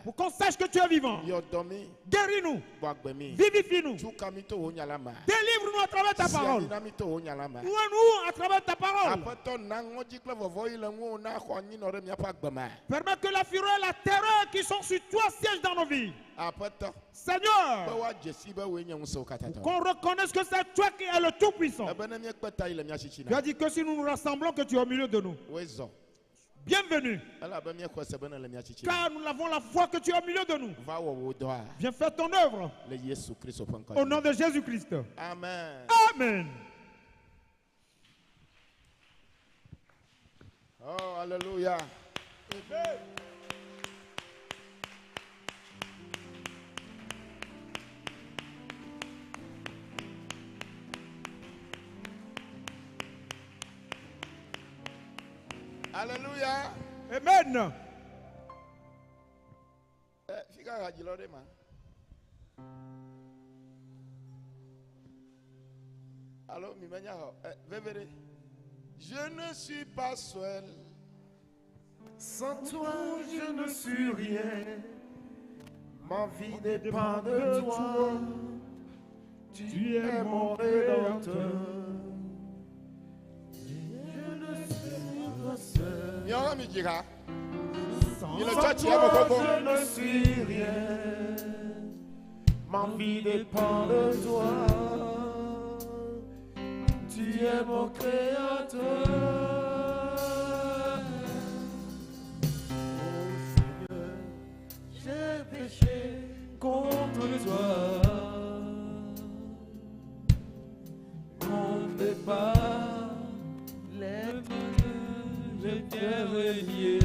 Pour qu'on sache que tu es vivant. Guéris-nous. Vivifie-nous. Délivre-nous à travers ta parole. Ouvre-nous à travers ta parole. Permets que la fureur et la terreur qui sont sur toi siègent dans nos vies. Seigneur, qu'on reconnaisse que c'est toi qui es le Tout-Puissant. Tu as dit que si nous nous rassemblons, que tu es au milieu de nous. Bienvenue. Car nous avons la foi que tu es au milieu de nous. Viens faire ton œuvre. Au nom de Jésus-Christ. Amen. Amen. Oh, alléluia. Amen. Alléluia. Amen. Allô, je ne suis pas seul. Sans toi, je ne suis rien. Ma vie dépend de toi. Tu es mon rédempteur. Je ne suis pas seul. Sans toi, je ne suis rien. Ma vie dépend de toi. Tu es mon créateur. J'ai péché contre toi. Mon départ, les mains, je t'ai relié.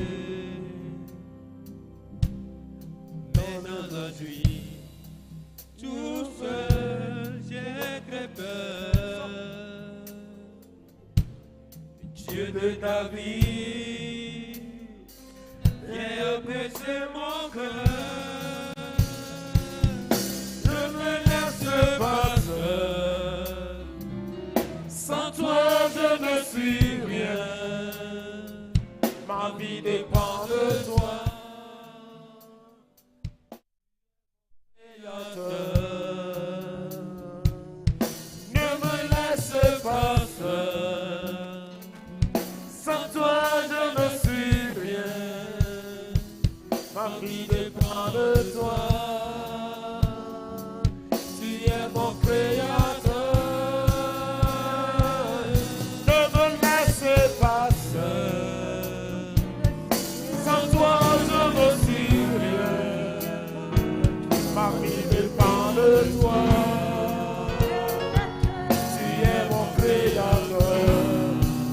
Mais aujourd'hui, tout seul, j'ai très peur. Dieu de ta vie, viens apaiser mon cœur. Ne me laisse pas seul. Sans toi, je ne suis rien. Ma vie dépend de toi. Ne me laisse pas seul. Sans toi, je ne suis rien. Ma vie dépend de toi. Tu es mon créateur. Ne me laisse pas seul. Sans toi, je ne suis rien. Ma vie dépend de toi. Tu es mon créateur.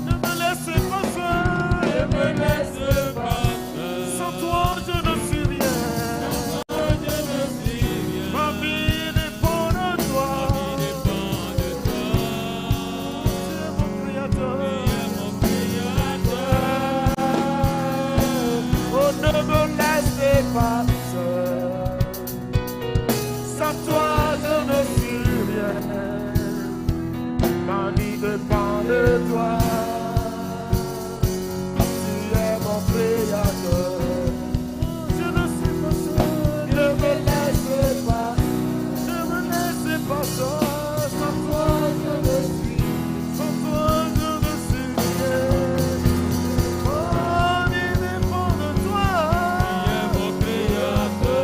Ne me laisse pas seul. Ne me laisse pas seul. Sans toi, je ne suis rien. Sans toi, je ne suis rien. Ma vie dépend de toi. Ma vie dépend de toi. Tu es mon créateur. Tu es mon créateur. Oh, ne me laisse pas seul. Sans toi, je ne suis rien. Ma vie dépend de toi. Tu es mon créateur. Je ne suis pas seul. Ne me laisse pas. Ne me laisse pas seul. Sans toi, je ne suis. Sans toi, je ne suis rien. Ma vie dépend de toi. Tu es mon créateur.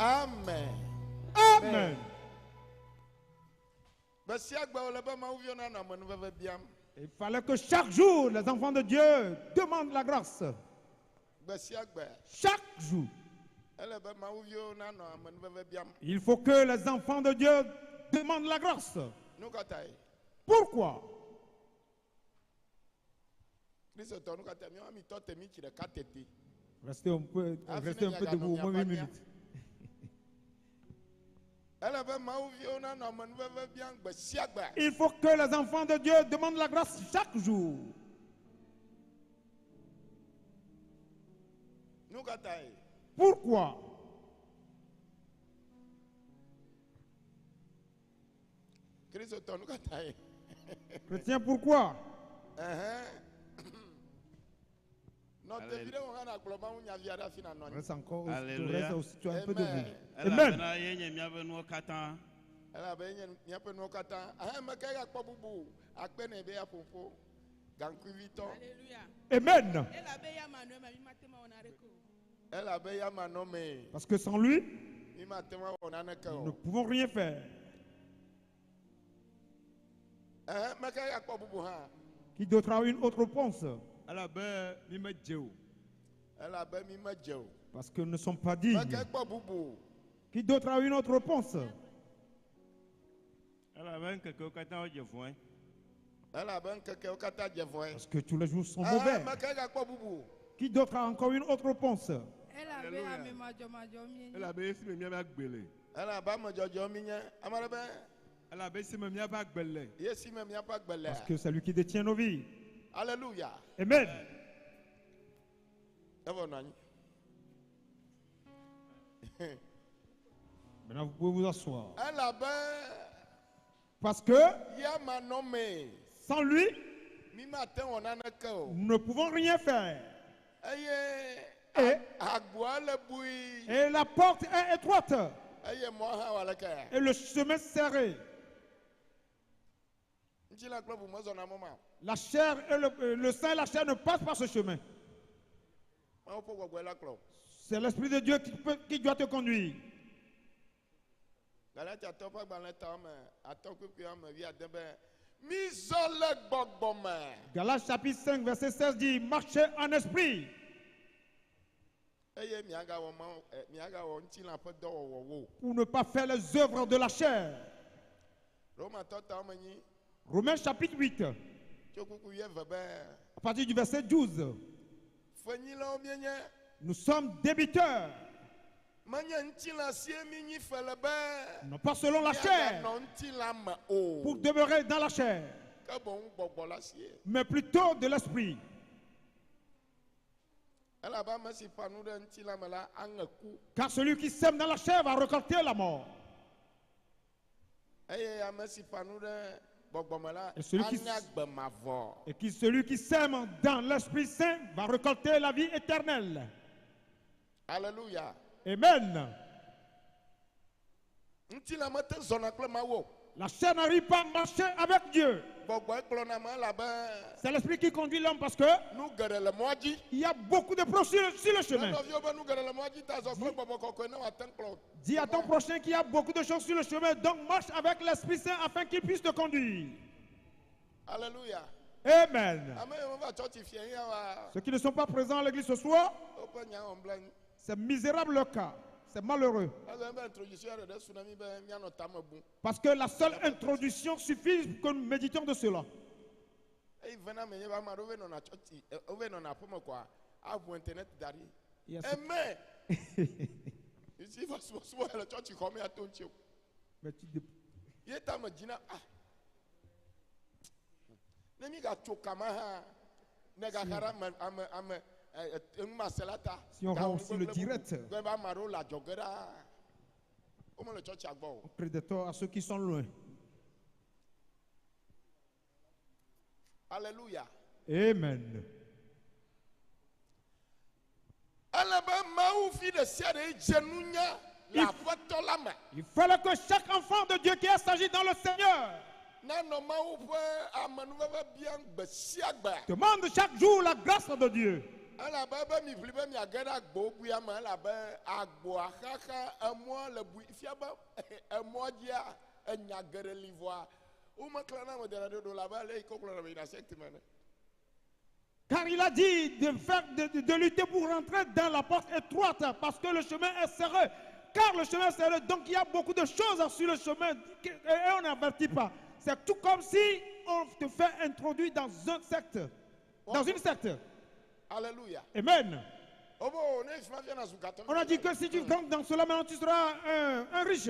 Amen. Amen. Il fallait que chaque jour, les enfants de Dieu demandent la grâce. Chaque jour. Il faut que les enfants de Dieu demande la grâce. Pourquoi? Restez un peu debout, au moins 1 minute. Il faut que les enfants de Dieu demandent la grâce chaque jour. Pourquoi? Chrétien, pourquoi? Reste encore, reste aussi, tu as un peu de vie. Amen. Amen. Parce que sans lui, nous ne pouvons rien faire. Qui d'autre a une autre réponse? Parce que nous ne sommes pas dignes. Qui d'autre a une autre réponse? Parce que tous les jours sont mauvais. Qui d'autre a encore une autre réponse? Parce que c'est lui qui détient nos vies. Alléluia. Amen. Maintenant, vous pouvez vous asseoir. Parce que sans lui, nous ne pouvons rien faire. Et la porte est étroite. Et le chemin serré. La chair et le sang et la chair ne passent pas ce chemin. C'est l'Esprit de Dieu qui doit te conduire. Galates chapitre 5 verset 16 dit: marchez en esprit. Pour ne pas faire les œuvres de la chair. Romains chapitre 8. À partir du verset 12. Nous sommes débiteurs. Non pas selon la chair. Pour demeurer dans la chair. Mais plutôt de l'esprit. Car celui qui sème dans la chair va récolter la mort. Et celui qui sème dans l'Esprit Saint va récolter la vie éternelle. Alléluia. Amen. La chair n'arrive pas à marcher avec Dieu. C'est l'esprit qui conduit l'homme parce que il y a beaucoup de proches sur le chemin. Dis à ton prochain qu'il y a beaucoup de choses sur le chemin, donc marche avec l'Esprit Saint afin qu'il puisse te conduire. Alléluia. Amen. Ceux qui ne sont pas présents à l'église ce soir, c'est misérable le cas. C'est malheureux. Parce que la seule introduction suffit pour que nous méditions de cela. Yes. Amen. Si on rend aussi le direct, on crée des torts à ceux qui sont loin. Alléluia. Amen. Il fallait que chaque enfant de Dieu qui est s'agit dans le Seigneur demande chaque jour la grâce de Dieu. Car il a dit de lutter pour rentrer dans la porte étroite parce que le chemin est serré. car le chemin est serré. Donc il y a beaucoup de choses sur le chemin et on n'avertit pas. C'est tout comme si on te fait introduire dans un secte. Dans une secte. Alléluia. Amen. On a dit que si tu rentres dans cela, maintenant tu seras un riche.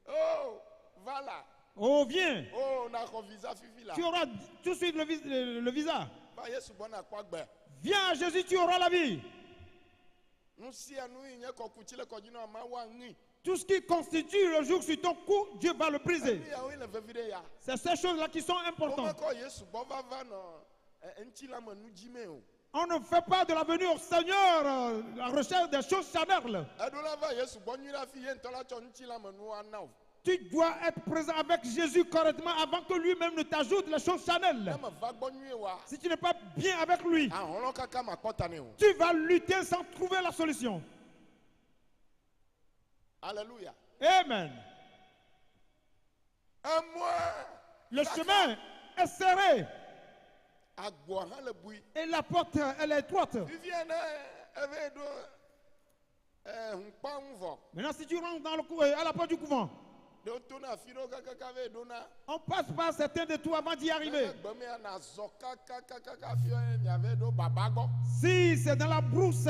Oh, voilà. Oh, viens. Oh, tu auras tout de suite le visa. Viens à Jésus, tu auras la vie. Tout ce qui constitue le joug sur ton cou, Dieu va le briser. C'est ces choses-là qui sont importantes. On ne fait pas de la venue au Seigneur la recherche des choses charnelles. Tu dois être présent avec Jésus correctement avant que lui-même ne t'ajoute les choses charnelles. Si tu n'es pas bien avec lui, tu vas lutter sans trouver la solution. Alléluia. Amen. Le chemin est serré. Et la porte, elle est étroite. Maintenant, si tu rentres dans à la porte du couvent, on passe par certains détours avant d'y arriver. Si c'est dans la brousse,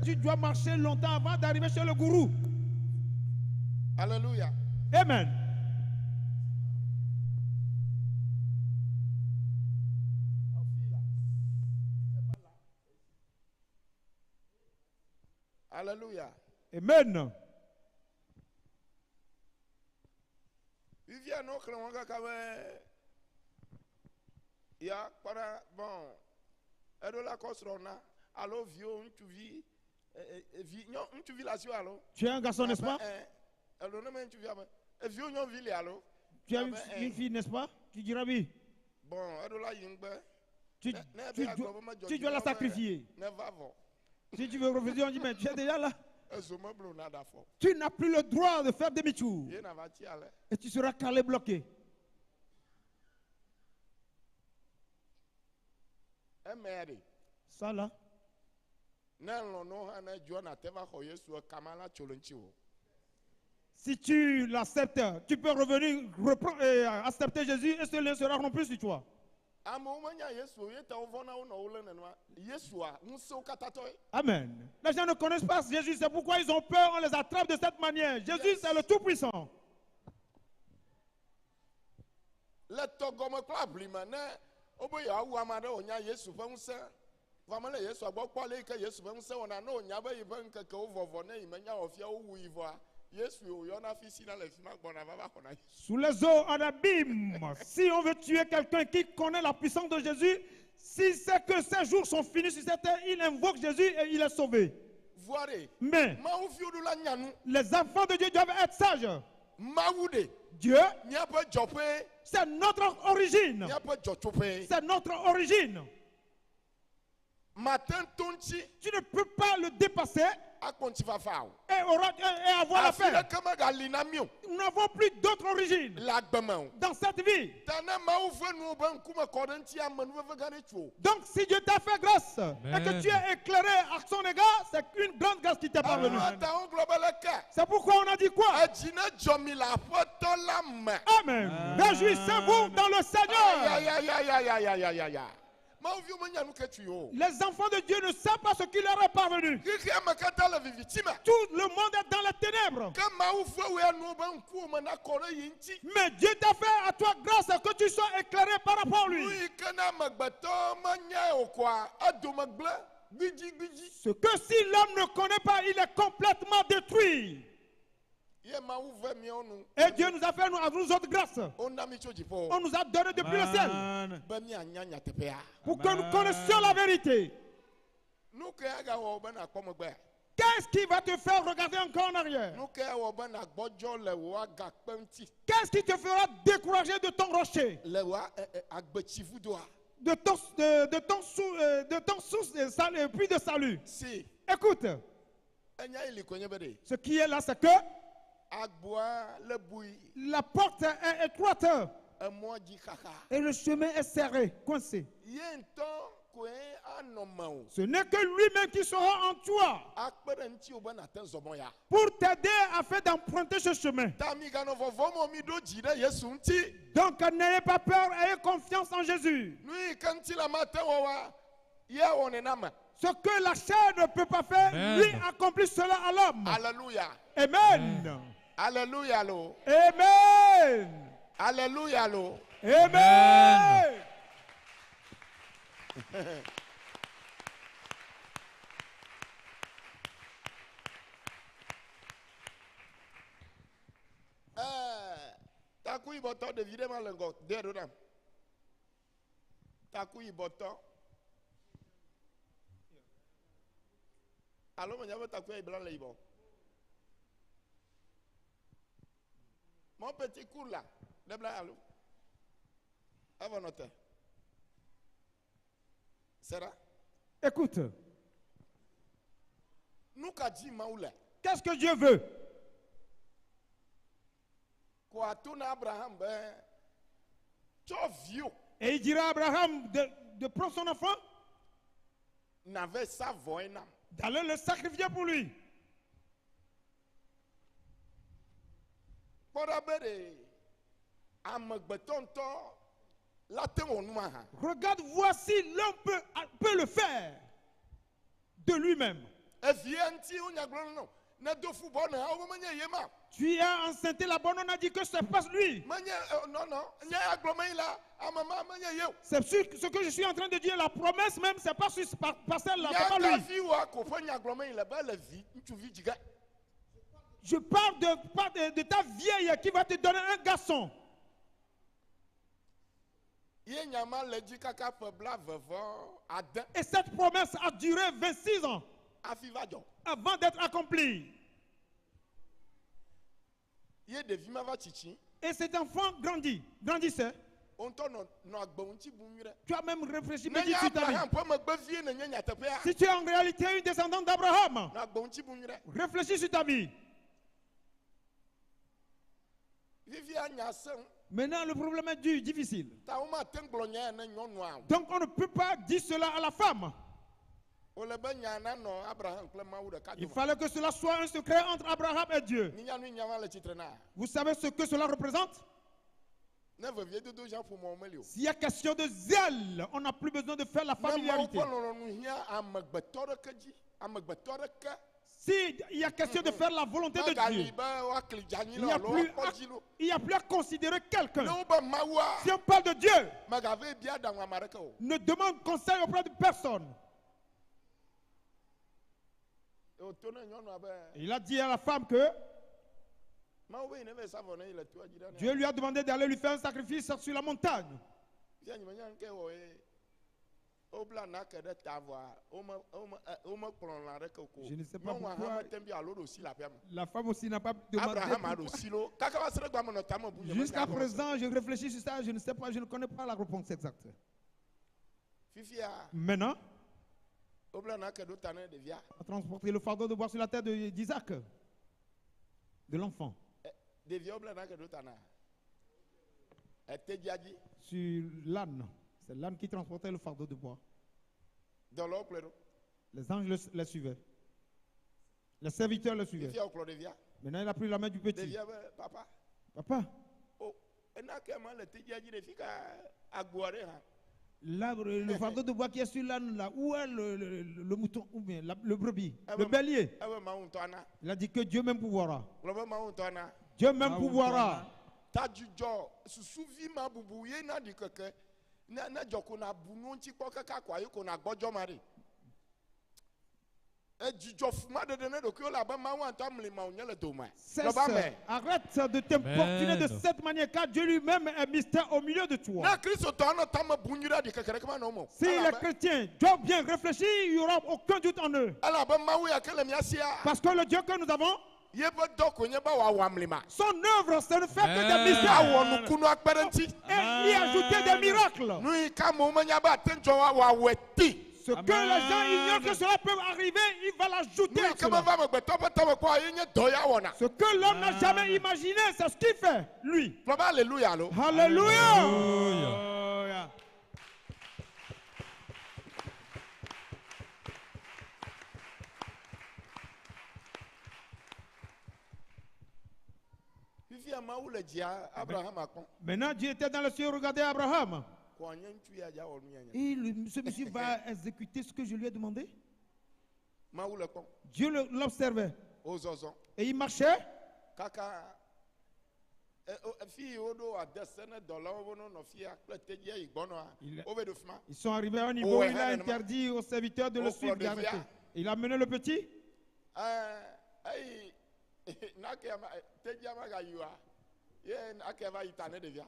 tu dois marcher longtemps avant d'arriver chez le gourou. Alléluia. Amen. Alléluia. Amen. Tu es un garçon, n'est-ce pas? Tu as une fille, n'est-ce pas? Tu diras oui. Tu dois la sacrifier. Si tu veux refuser, on dit, mais tu es déjà là. Tu n'as plus le droit de faire demi-tour. Et tu seras calé, bloqué. Ça là. Si tu l'acceptes, tu peux revenir, reprendre et accepter Jésus et ce lien sera rompu sur toi. Amen. Les gens ne connaissent pas Jésus, c'est pourquoi ils ont peur, on les attrape de cette manière. Jésus, c'est le Tout-Puissant. Sous les eaux en abîme, si on veut tuer quelqu'un qui connaît la puissance de Jésus, si c'est que ses jours sont finis sur cette terre, il invoque Jésus et il est sauvé. Mais les enfants de Dieu doivent être sages. Dieu, c'est notre origine. C'est notre origine. Tu ne peux pas le dépasser et avoir la paix. Nous n'avons plus d'autre origine dans cette vie. Donc si Dieu t'a fait grâce et que tu es éclairé à son égard, c'est une grande grâce qui t'est parvenue. C'est pourquoi on a dit quoi? Amen. Réjouissez-vous dans le Seigneur. Les enfants de Dieu ne savent pas ce qui leur est parvenu. Tout le monde est dans les ténèbres. Mais Dieu t'a fait à toi grâce que tu sois éclairé par rapport à lui. Ce que si l'homme ne connaît pas, il est complètement détruit. Et Dieu nous a fait à nous autres grâce. On nous a donné depuis le ciel pour que nous connaissions la vérité. Qu'est-ce qui va te faire regarder encore en arrière? Qu'est-ce qui te fera décourager de ton rocher? De ton source de salut, puis de salut. Écoute, ce qui est là, c'est que la porte est étroite et le chemin est serré, coincé. Ce n'est que lui-même qui sera en toi pour t'aider à faire d'emprunter ce chemin. Donc n'ayez pas peur, ayez confiance en Jésus. Ce que la chair ne peut pas faire, lui accomplit cela à l'homme. Alléluia. Amen. Alléluia. Amen. Alléluia. Amen. Taku iboto de vidément le got de rodam. Taku iboto. Allô, mon yabo taku iblan le ibo. Mon petit cours là, de blanc allô. Avant noter. Sera? Écoute. Nous qu'a dit maoula. Qu'est-ce que Dieu veut? Et il dira à Abraham de prendre son enfant, d'aller le sacrifier pour lui. Regarde, voici l'homme peut le faire de lui-même. Tu as enceinté la bonne, on a dit que c'est pas lui. C'est sûr que ce que je suis en train de dire, la promesse même, c'est pas sur celle-là, c'est pas lui. Je parle de ta vieille qui va te donner un garçon. Et cette promesse a duré 26 ans avant d'être accomplie. Et cet enfant grandissait. Tu as même réfléchi, mais dis-tu ta vie. Si tu es en réalité une descendante d'Abraham, réfléchis sur ta vie. Maintenant, le problème est difficile. Donc, on ne peut pas dire cela à la femme. Il fallait que cela soit un secret entre Abraham et Dieu. Vous savez ce que cela représente? S'il y a question de zèle, on n'a plus besoin de faire la familiarité. S'il y a question de faire la volonté de Dieu, il n'y a plus à considérer quelqu'un. Si on parle de Dieu, ne demande conseil auprès de personne. Il a dit à la femme que Dieu lui a demandé d'aller lui faire un sacrifice sur la montagne. Je ne sais pas pourquoi la femme aussi n'a pas demandé. Jusqu'à présent, je réfléchis sur ça, je ne sais pas, je ne connais pas la réponse exacte. Maintenant, a transporté le fardeau de bois sur la tête d'Isaac, de l'enfant. Sur l'âne. C'est l'âne qui transportait le fardeau de bois. Les anges le suivaient. Les serviteurs le suivaient. Maintenant, il a pris la main du petit. Papa. Là, le fardeau de bois qui est sur l'âne, là, où est le mouton, ou bien le brebis, le bélier? Il a dit que Dieu même pouvoira. Dieu même pouvoira. Arrête de t'importuner de cette manière, car Dieu lui-même est mystère au milieu de toi. Si les chrétiens doivent bien réfléchir, il n'y aura aucun doute en eux. Parce que le Dieu que nous avons, son œuvre, c'est ne faire que des mystères et y ajouter des miracles. Ce que les gens ignorent que cela peut arriver, il va l'ajouter. Ce que l'homme n'a jamais imaginé, c'est ce qu'il fait, lui. Alléluia. Alléluia. Maintenant, Dieu était dans le ciel, regardez Abraham. Et ce monsieur va exécuter ce que je lui ai demandé. Dieu l'observait. Et il marchait. Ils sont arrivés à un niveau où il a interdit aux serviteurs de le suivre. Il a mené le petit.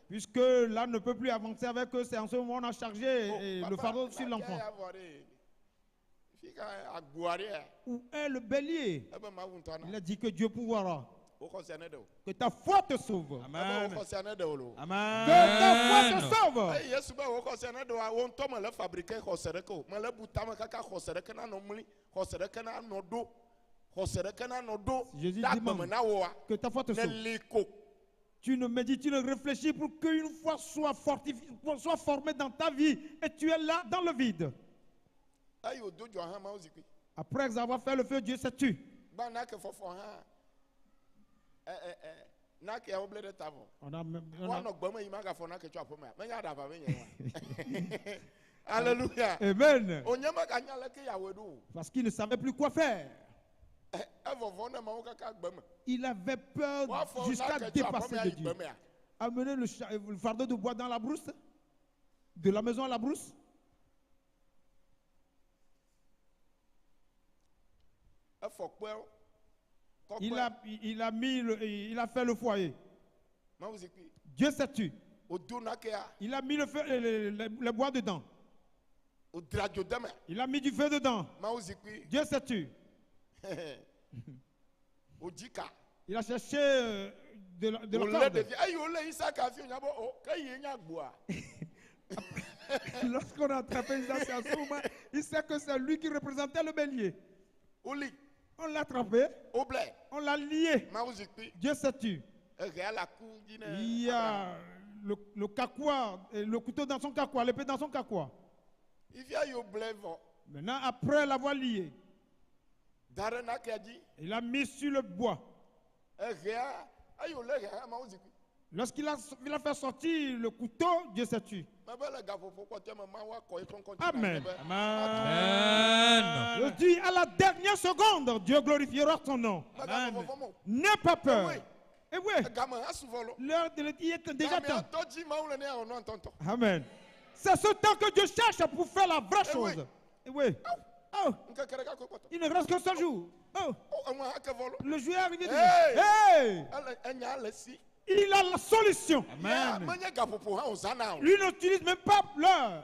Puisque l'âne ne peut plus avancer avec eux, c'est en ce moment qu'on a chargé le fardeau sur l'enfant. Où est le bélier? Il a dit que Dieu pourra. Que ta foi te sauve. Amen. Que ta foi te sauve. Jésus demande que ta foi te sauve. Tu ne médites, tu ne réfléchis pour qu'une foi soit fortifiée, soit formée dans ta vie et tu es là dans le vide. Après avoir fait le feu, Dieu s'est tué. Alléluia. Amen. Parce qu'il ne savait plus quoi faire. Il avait peur jusqu'à dépasser de Dieu. Amener le fardeau de bois dans la brousse, de la maison à la brousse. Il a fait le foyer. Dieu s'est tué. Il a mis le bois dedans. Il a mis du feu dedans. Dieu s'est tué. Il a cherché de la corde. Lorsqu'on a attrapé Isaac à ce moment, il sait que c'est lui qui représentait le bélier. On l'a attrapé, on l'a lié. Dieu s'est tué. Il y a le cacoua, le couteau dans son cacoua, l'épée dans son cacoua. Maintenant, après l'avoir lié, il a mis sur le bois. Lorsqu'il a fait sortir le couteau, Dieu s'est tué. Amen. Amen. Je dis à la dernière seconde, Dieu glorifiera ton nom. Amen. N'aie pas peur. Et oui, l'heure il est déjà temps. Amen. C'est ce temps que Dieu cherche pour faire la vraie chose. Et oui. Oh. Il ne reste qu'un seul jour. Oh. Le jour est arrivé. Hey. Il a la solution. Amen. Lui n'utilise même pas l'heure.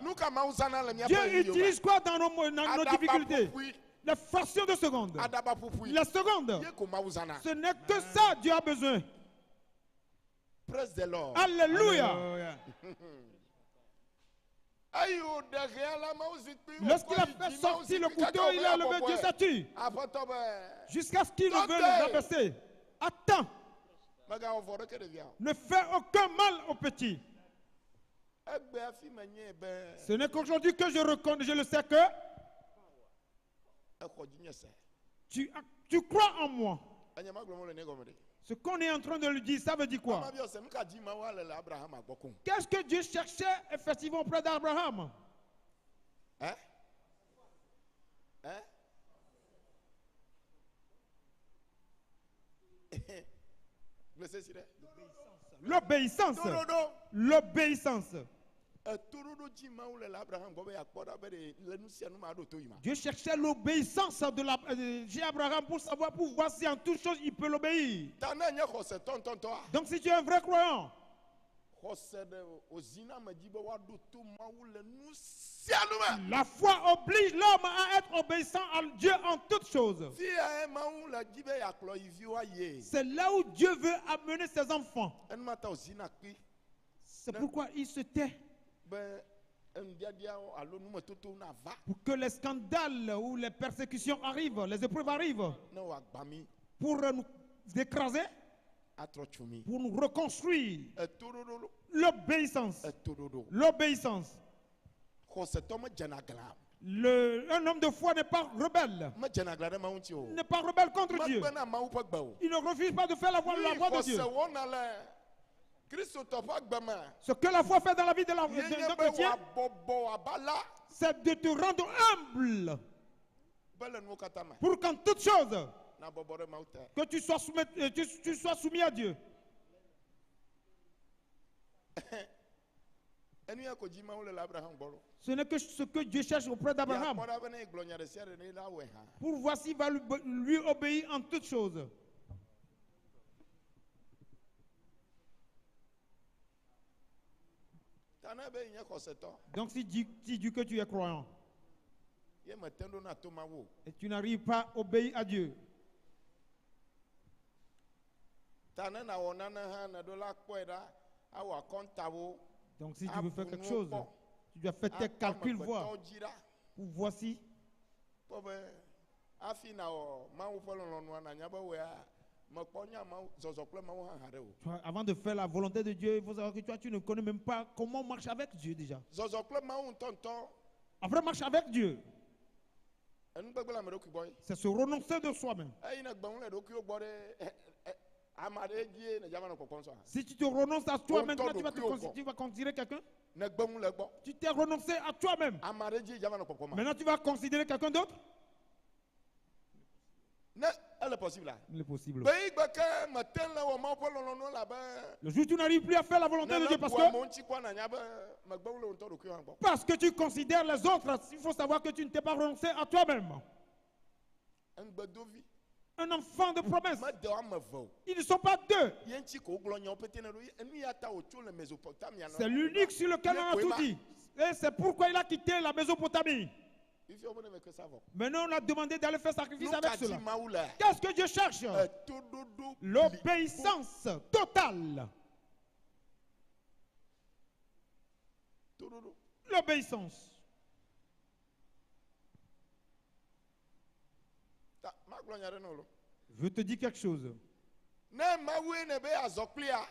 Dieu utilise quoi dans nos difficultés? La fraction de seconde. La seconde. Ce n'est que ça Dieu a besoin. Praise the Lord. Alléluia. Lorsqu'il a fait sortir le couteau, il a levé Dieu s'est tué. Jusqu'à ce qu'il ne veuille les abaisser. Attends. Ne fais aucun mal au petit. Ce n'est qu'aujourd'hui que je reconnais, je le sais que tu crois en moi. Ce qu'on est en train de lui dire, ça veut dire quoi? Qu'est-ce que Dieu cherchait effectivement auprès d'Abraham? L'obéissance. L'obéissance. Dieu cherchait l'obéissance de Abraham pour savoir, pour voir si en toute chose il peut l'obéir. Donc si tu es un vrai croyant, la foi oblige l'homme à être obéissant à Dieu en toutes choses. C'est là où Dieu veut amener ses enfants. C'est pourquoi il se tait. Pour que les scandales ou les persécutions arrivent, les épreuves arrivent, pour nous écraser, pour nous reconstruire. L'obéissance. L'obéissance. Un homme de foi n'est pas rebelle. N'est pas rebelle contre Dieu. Il ne refuse pas de faire la voix de Dieu. Ce que la foi fait dans la vie de notre chrétien, c'est de te rendre humble. Pour qu'en toute chose, que tu sois soumis à Dieu. Ce n'est que ce que Dieu cherche auprès d'Abraham. Pour voir s'il va lui obéir en toutes choses. Donc si tu dis que tu es croyant et tu n'arrives pas à obéir à Dieu, donc si tu veux faire quelque chose, tu dois faire tes calculs, voir pour voir si avant de faire la volonté de Dieu, il faut savoir que tu ne connais même pas comment marcher avec Dieu déjà. Après marcher avec Dieu, c'est se renoncer de soi-même. Si tu te renonces à toi maintenant, tu vas considérer quelqu'un. Tu t'es renoncé à toi-même. Maintenant tu vas considérer quelqu'un d'autre. Il est possible. Le jour où tu n'arrives plus à faire la volonté de Dieu parce que tu considères les autres, il faut savoir que tu ne t'es pas renoncé à toi-même. Un enfant de promesse. Ils ne sont pas deux. C'est l'unique sur lequel on a tout dit. Et c'est pourquoi il a quitté la Mésopotamie. Maintenant, on a demandé d'aller faire sacrifice avec cela. Qu'est-ce que Dieu cherche? L'obéissance totale. L'obéissance. Je te dis quelque chose.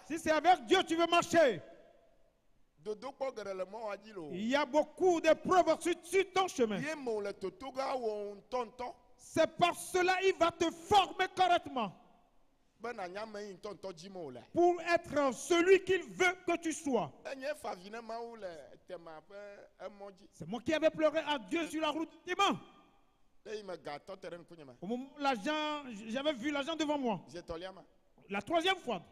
Si c'est avec Dieu tu veux marcher, il y a beaucoup d'épreuves sur ton chemin. C'est par cela qu'il va te former correctement. Pour être celui qu'il veut que tu sois. C'est moi qui avais pleuré à Dieu sur la route du dimanche. Au moment où j'avais vu l'argent devant moi. La troisième fois.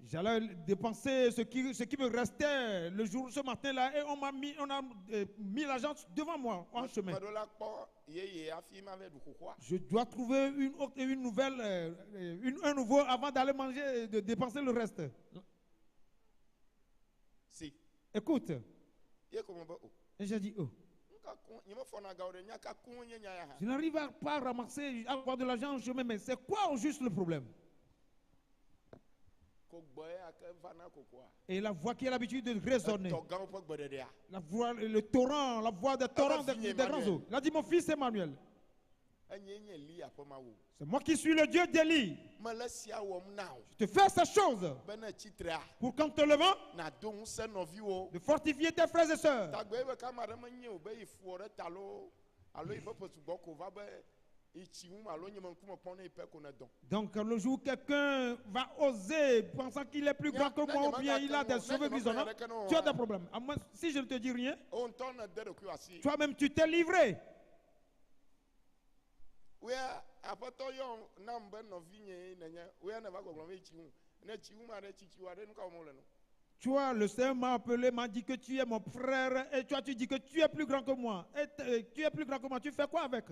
J'allais dépenser ce qui me restait le jour, ce matin-là, et on a mis l'argent devant moi en chemin. Je dois trouver une nouvelle, un nouveau avant d'aller manger, de dépenser le reste. Écoute. Et j'ai dit, oh. Je n'arrive pas à ramasser, à avoir de l'argent en chemin, mais c'est quoi juste le problème? Et la voix qui a l'habitude de résonner, la voix, le torrent, la voix des torrents des grands eaux. Il a dit, mon fils Emmanuel, c'est moi qui suis le Dieu d'Élie. Je te fais ces choses pour qu'en te levant, de fortifier tes frères et sœurs. Donc le jour où quelqu'un va oser pensant qu'il est plus grand que moi ou bien il a des cheveux grisonnants, tu as des problèmes. À moi, si je ne te dis rien, toi-même tu t'es livré. Toi, le Seigneur m'a appelé, m'a dit que tu es mon frère et toi tu dis que tu es plus grand que moi. Et tu es plus grand que moi, tu fais quoi avec?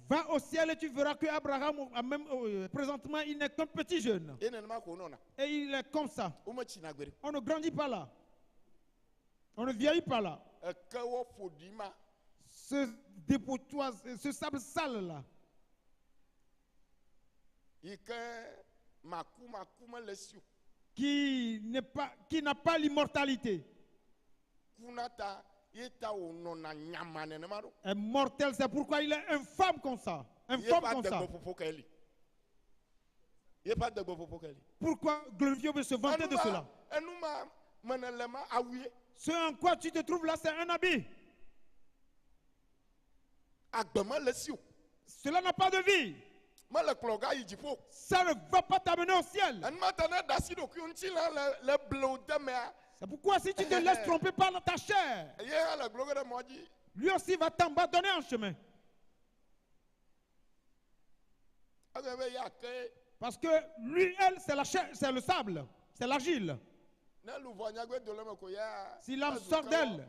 Va au ciel et tu verras que Abraham, même présentement, il n'est qu'un petit jeune. Et il est comme ça. On ne grandit pas là. On ne vieillit pas là. Ce dépotoir, ce sable sale là. Qui n'a pas l'immortalité. Un mortel, c'est pourquoi il est infâme comme ça. Infâme comme ça. Pourquoi glorifier veut se vanter de cela? Ce en quoi tu te trouves là, c'est un habit. Cela n'a pas de vie. Ça ne va pas t'amener au ciel. C'est pourquoi si tu te laisses tromper par ta chair, lui aussi va t'abandonner en chemin. Parce que lui, elle, c'est la chair, c'est le sable, c'est l'argile. Si l'âme sort d'elle,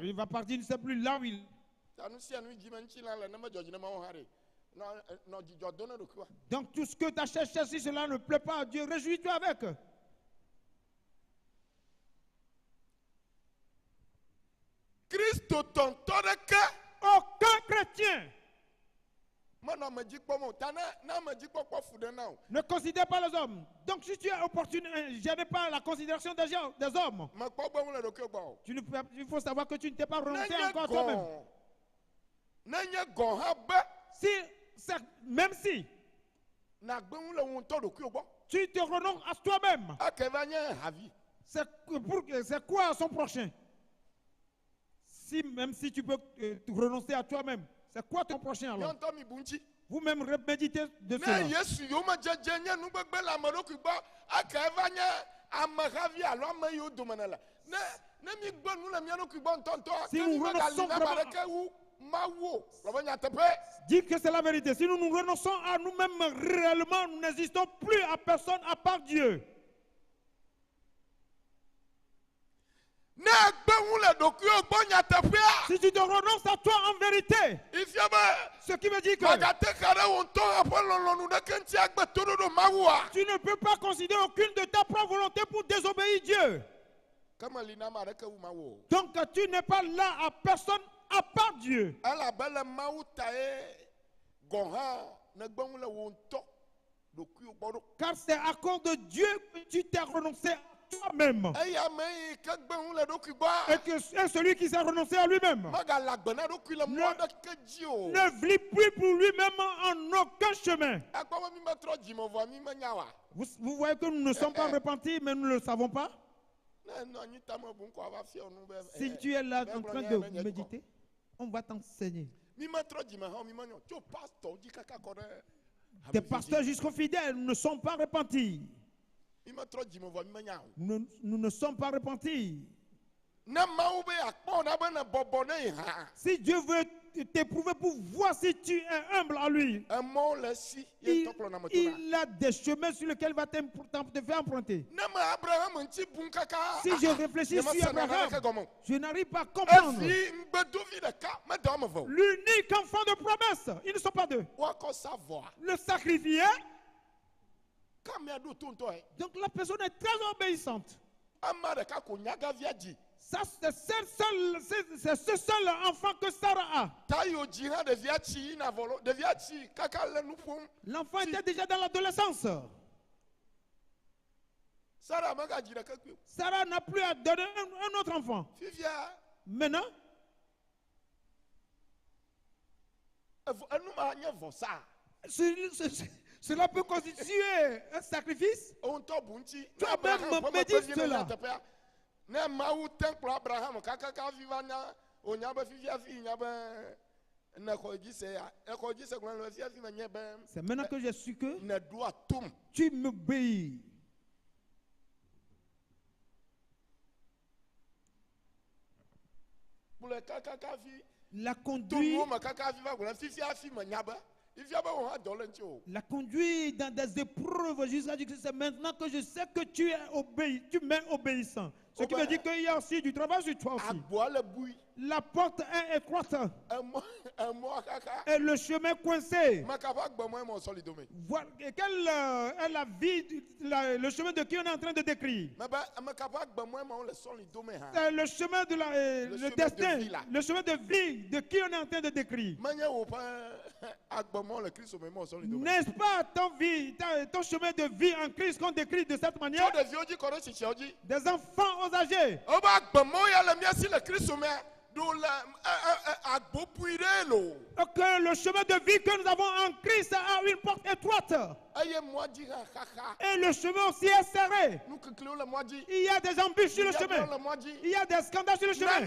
il va partir, il ne sait plus là où il. Donc tout ce que tu as cherché, si cela ne plaît pas à Dieu, réjouis-toi avec. Aucun chrétien ne considère pas les hommes. Donc si tu es opportun, gêné pas la considération des hommes, il faut savoir que tu ne t'es pas renoncé encore toi-même. Même si tu te renonces à toi-même, c'est quoi son prochain? Même si tu peux renoncer à toi-même, c'est quoi ton prochain alors? Vous-même méditez de cela. Si nous renonçons dites que c'est la vérité. Si nous nous renonçons à nous-mêmes réellement, nous n'existons plus à personne à part Dieu. Si tu te renonces à toi en vérité, ce qui veut dire que tu ne peux pas considérer aucune de ta propre volonté pour désobéir Dieu. Donc tu n'es pas là à personne à part Dieu. Car c'est à cause de Dieu que tu t'es renoncé à toi-même. Et celui qui s'est renoncé à lui-même ne vit plus pour lui-même en aucun chemin. Vous voyez que nous ne sommes pas repentis, mais nous ne le savons pas. Si tu es là en train de méditer, on va t'enseigner. Des pasteurs jusqu'aux fidèles ne sont pas repentis. Nous ne sommes pas repentis. Si Dieu veut t'éprouver pour voir si tu es humble à lui, il a des chemins sur lesquels il va te faire emprunter. Si je réfléchis sur Abraham, je n'arrive pas à comprendre. L'unique enfant de promesse, ils ne sont pas deux. Le sacrifier. Donc la personne est très obéissante. Ça, c'est ce seul enfant que Sarah a. L'enfant était déjà dans l'adolescence. Sarah n'a plus à donner un autre enfant. Maintenant, cela peut constituer un sacrifice. Toi-même médite cela. C'est maintenant que j'ai su que tu m'obéis. La conduite dans des épreuves jusqu'à dire que c'est maintenant que je sais que tu es obéissant. Ce qui veut dire qu'il y a aussi du travail sur toi aussi. La porte est étroite et le chemin coincé. Quelle est la vie, le chemin de qui on est en train de décrire? C'est le chemin de le destin, le chemin de vie de qui on est en train de décrire. N'est-ce pas ton chemin de vie en Christ qu'on décrit de cette manière? Des enfants aux âgés. que le chemin de vie que nous avons en Christ a une porte étroite. Et le chemin aussi est serré. Il y a des embûches sur le chemin. Il y a des scandales sur le chemin.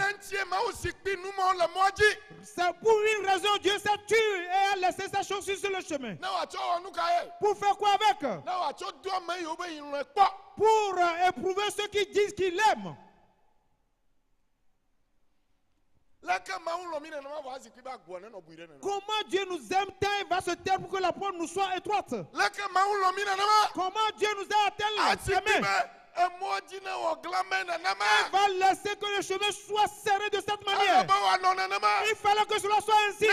C'est pour une raison, Dieu s'est tué et a laissé sa chaussure sur le chemin. Pour faire quoi avec? Pour éprouver ceux qui disent qu'ils l'aiment. Comment Dieu nous aime tant et va se taire pour que la porte nous soit étroite? Comment Dieu nous a-t-il aimé? Il va laisser que le chemin soit serré de cette manière. Il fallait que cela soit ainsi.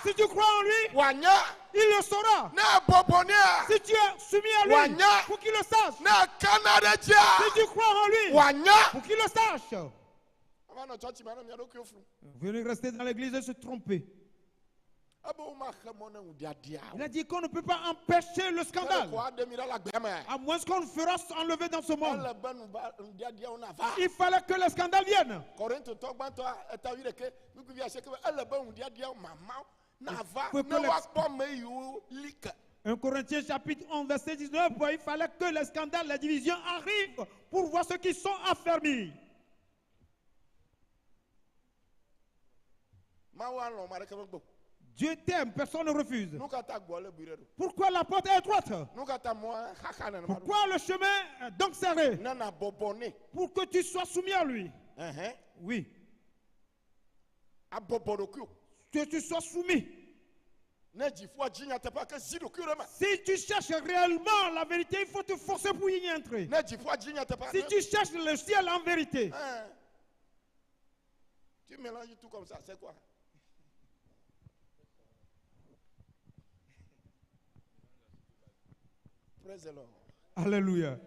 Si tu crois en lui, il le saura. Si tu es soumis à lui, pour qu'il le sache. Si tu crois en lui, pour qu'il le sache. Venez rester dans l'église et se tromper. Il a dit qu'on ne peut pas empêcher le scandale, à moins qu'on le fera enlever dans ce monde. Il fallait que le scandale vienne. 1 Corinthiens chapitre 11 verset 19, il fallait que le scandale, la division arrive pour voir ceux qui sont affermis. Dieu t'aime, personne ne refuse. Pourquoi la porte est étroite? Pourquoi le chemin est donc serré? Pour que tu sois soumis à lui. Oui. Que tu sois soumis. Si tu cherches réellement la vérité, il faut te forcer pour y entrer. Si tu cherches le ciel en vérité. Tu mélanges tout comme ça, c'est quoi? Praise the Lord. Alléluia.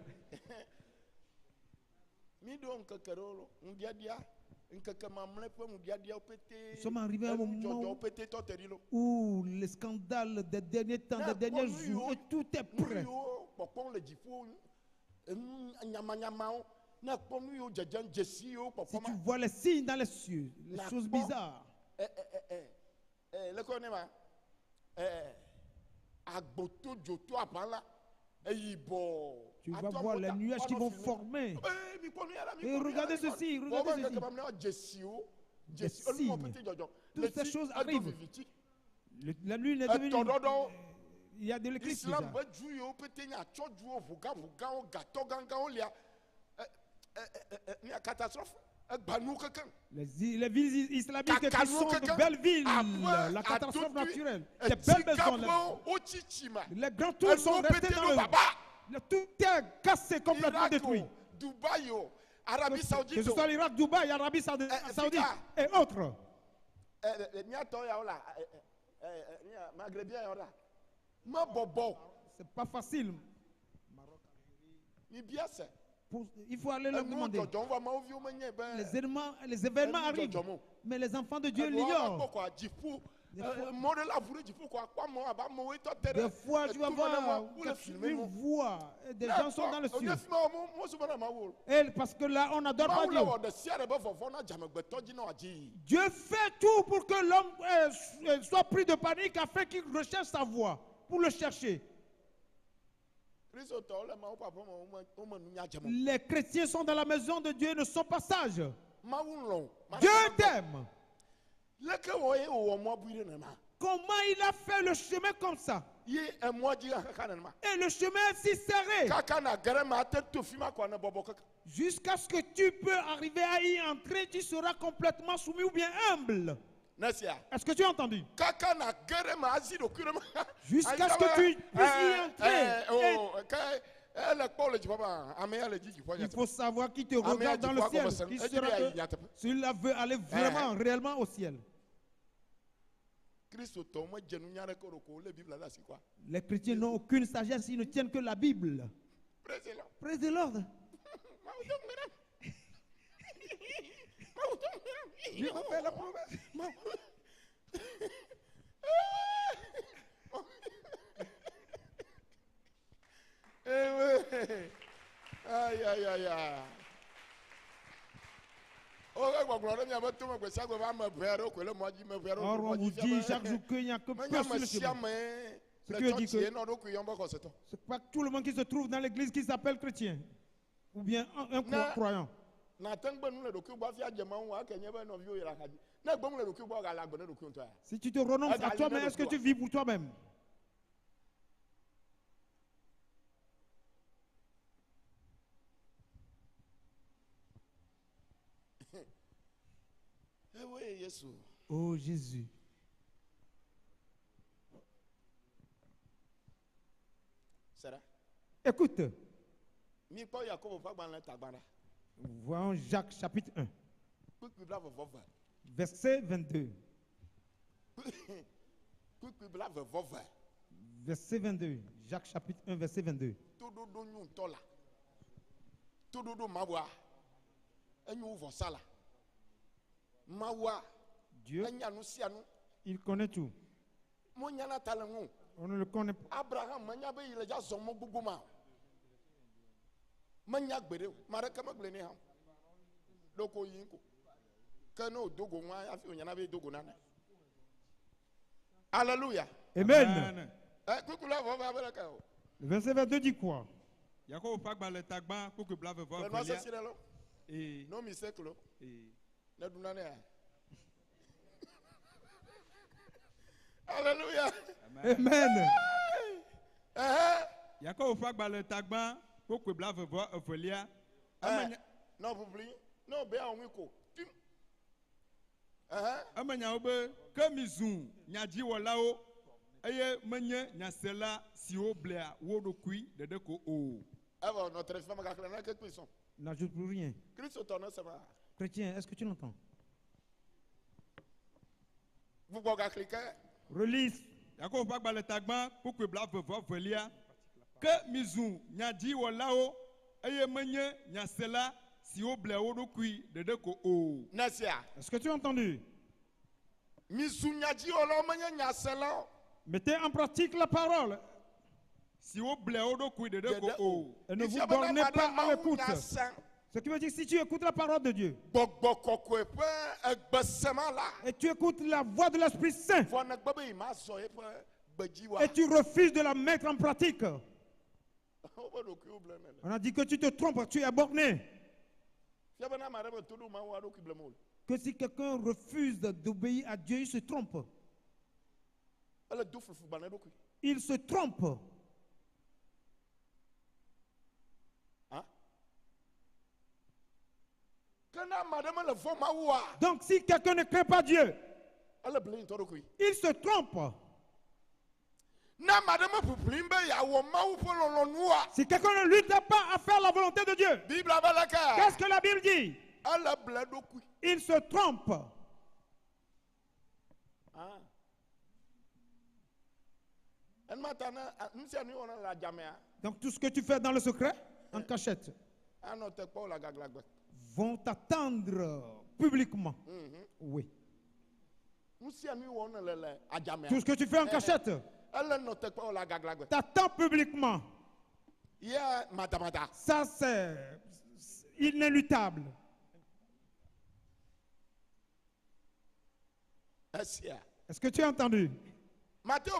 Nous sommes arrivés à un moment où les scandales des derniers temps, des derniers jours, et tout est prêt. Si tu vois les signes dans les cieux, les choses bizarres. Tu vas voir les nuages qui vont former. Et regardez ceci, regardez ceci. Des signes. Toutes ces choses arrivent. La lune est devenue... Il y a de l'éclipse. Les villes islamiques qui sont de belles villes, la catastrophe naturelle, des belles maisons, les grands tours sont restés dans le... Tout est cassé, complètement détruit. Dubaï, Arabie Saoudite. Que ce soit l'Irak, Dubaï, Arabie Saoudite et autres. C'est pas facile. Il faut aller le demander. Les événements arrivent, mais les enfants de Dieu l'ignorent. Des fois, tu vas voir une voix, et des gens sont dans le ciel. Et parce que là, on n'adore pas Dieu. Dieu fait tout pour que l'homme soit pris de panique afin qu'il recherche sa voix, pour le chercher. Les chrétiens sont dans la maison de Dieu, ne sont pas sages. Dieu t'aime. Comment il a fait le chemin comme ça? Et le chemin est si serré. Jusqu'à ce que tu peux arriver à y entrer, tu seras complètement soumis ou bien humble. Est-ce que tu as entendu? Jusqu'à ce que tu puisses y entrer. Il faut savoir qui te regarde dans le ciel. Qui sera celui-là veut aller vraiment, réellement au ciel. Les chrétiens n'ont aucune sagesse, ils ne tiennent que la Bible. Praise the Lord. Dieu a fait la promesse. Aïe, aïe, aïe, aïe. Oh, Or, on vous dit chaque jour qu'il n'y a que peu sur le chemin. Ce qui veut dire que c'est pas tout le monde qui se trouve dans l'église qui s'appelle chrétien. Ou bien un croyant. Si tu te renonces à toi-même, est-ce que tu vis pour toi-même? Oh Jésus. Écoute. Voyons Jacques chapitre 1. Verset 22. Verset 22. Jacques chapitre 1, verset 22. Dieu, il connaît tout. On ne le connaît pas. Abraham, alléluia. Amen. Le verset 22 dit quoi? Alléluia. Amen. Non, vous oubliez? Non, bien on wiko. Notre femme a quelque chose. N'ajoute plus rien. Chrétien, est-ce que tu l'entends? Vous pouvez cliquer. Release. Que mizu nyadi walao eye menye nyasela si oble odokui de ko o. Nasia. Est-ce que tu as entendu? Mizu nyadi walao menye nyasela. Mettez en pratique la parole. Si oble odokui de ko o. Et ne vous bornez pas à l'écoute. Ce qui veut dire que si tu écoutes la parole de Dieu et tu écoutes la voix de l'Esprit Saint et tu refuses de la mettre en pratique, on a dit que tu te trompes, tu es borné. Que si quelqu'un refuse d'obéir à Dieu, il se trompe. Il se trompe. Donc si quelqu'un ne craint pas Dieu, il se trompe. Si quelqu'un ne lutte pas à faire la volonté de Dieu, qu'est-ce que la Bible dit? Il se trompe. Donc tout ce que tu fais dans le secret, en cachette, vont t'attendre publiquement. Oui. Tout ce que tu fais en cachette t'attends publiquement. Ça, c'est inéluctable. Est-ce que tu as entendu? Matthieu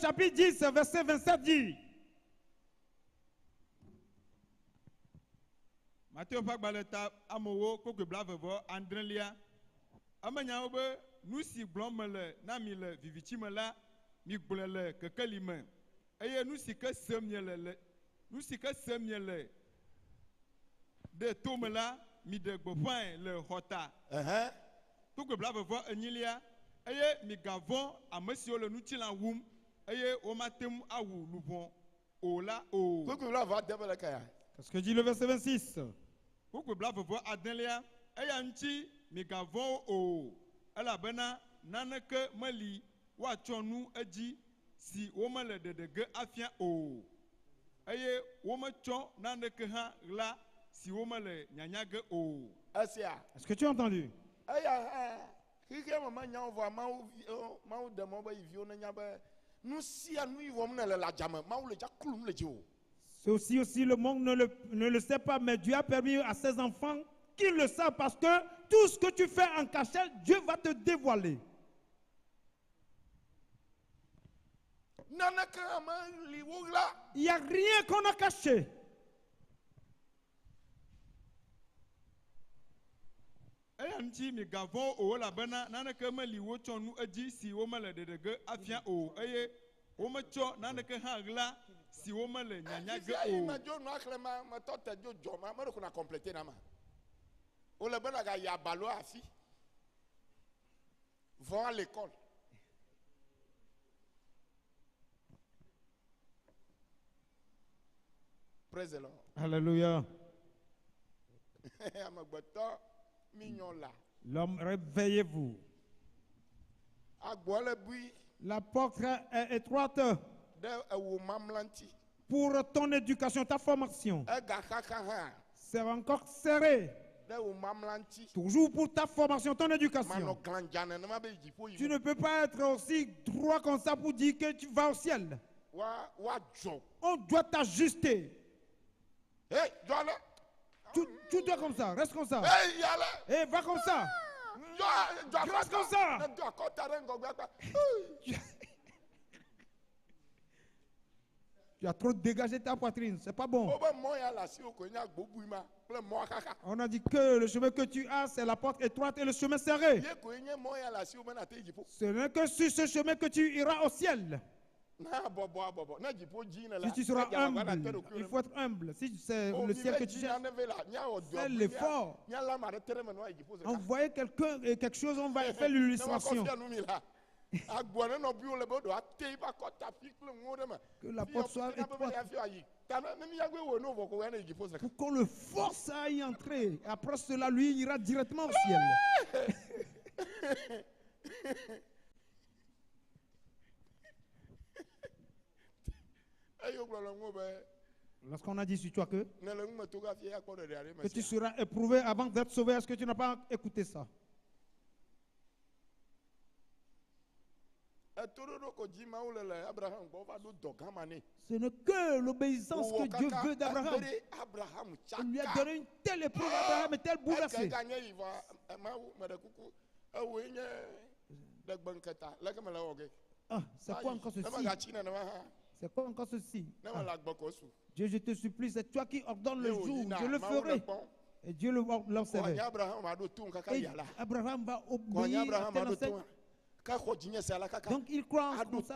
chapitre 10, verset 27 dit. Matthieu Fagbaleta amowo koke blavevo andrelia amanya obe nusi blomele na mi le vivichi mela mi gblele kekelime eye nusi ke semiele nusi ke semiele de tomela mi de gbofan le hota koke blavevo enyilia eye mi gavon amesio le nutila wum eye o matem awu lubon ola o koke blavevo devele kaya. Qu'est-ce que dit le verset 26? Pourquoi blavevo adelia eyanchi migavon o elabena naneke meli wa chonu eji si womele dedege afia o eye womecho naneke ha la si womele nyanyage o. Est-ce que tu as entendu? C'est aussi le monde ne le sait pas, mais Dieu a permis à ses enfants qu'ils le savent, parce que tout ce que tu fais en cachette, Dieu va te dévoiler. Il n'y a rien qu'on a caché. mi gavon o la bana nana ke me li wo tso nu edzi si wo me le dedege afia o eye wo me tso nana ke ha gla si wo me le nyanya ge o ma jo nu akle ma to te jo jo ma ko na compléter na ma o le bana ga ya balo afi vont à l'école. Praise the Lord. Alléluia. L'homme, réveillez-vous. La porte est étroite pour ton éducation, ta formation. C'est encore serré. Toujours pour ta formation, ton éducation. Tu ne peux pas être aussi droit comme ça pour dire que tu vas au ciel. On doit t'ajuster. Tu dois comme ça, reste comme ça. Et va comme ça. Reste comme ça. Tu as trop dégagé ta poitrine, c'est pas bon. On a dit que le chemin que tu as, c'est la porte étroite et le chemin serré. Ce n'est que sur ce chemin que tu iras au ciel. Si tu seras humble, il faut être humble. Si c'est le ciel que tu cherches, c'est l'effort. Envoyer quelqu'un et quelque chose, on va faire l'illustration. Que la porte soit étroite. Pour qu'on le force à y entrer. Après cela, lui, il ira directement au ciel. Lorsqu'on a dit sur toi que tu seras éprouvé avant d'être sauvé, est-ce que tu n'as pas écouté ça? Ce n'est que l'obéissance que Dieu veut d'Abraham. Il lui a donné une telle épreuve à Abraham et tel bouleversé. Ah, c'est quoi encore ceci? C'est quoi encore ceci? Ah. Dieu, je te supplie, c'est toi qui ordonnes le jour, je le ferai. Et Dieu l'observait. Et Abraham va obéir à tel enseigne. Donc il croit en ça.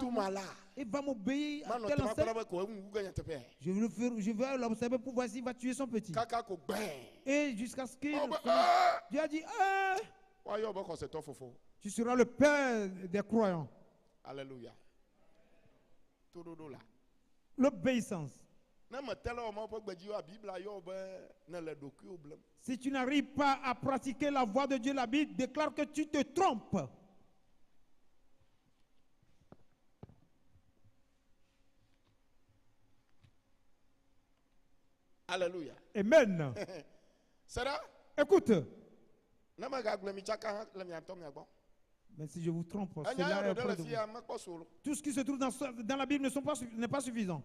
Il va m'obéir à tel enseigne. Je vais l'observer pour voir s'il va tuer son petit. Et jusqu'à ce qu'il... Dieu a dit, tu seras le père des croyants. Alléluia. L'obéissance. Si tu n'arrives pas à pratiquer la voie de Dieu, la Bible déclare que tu te trompes. Alléluia. Amen. Écoute. Mais si je vous trompe, cela est auprès de vous. Tout ce qui se trouve dans la Bible n'est pas suffisant.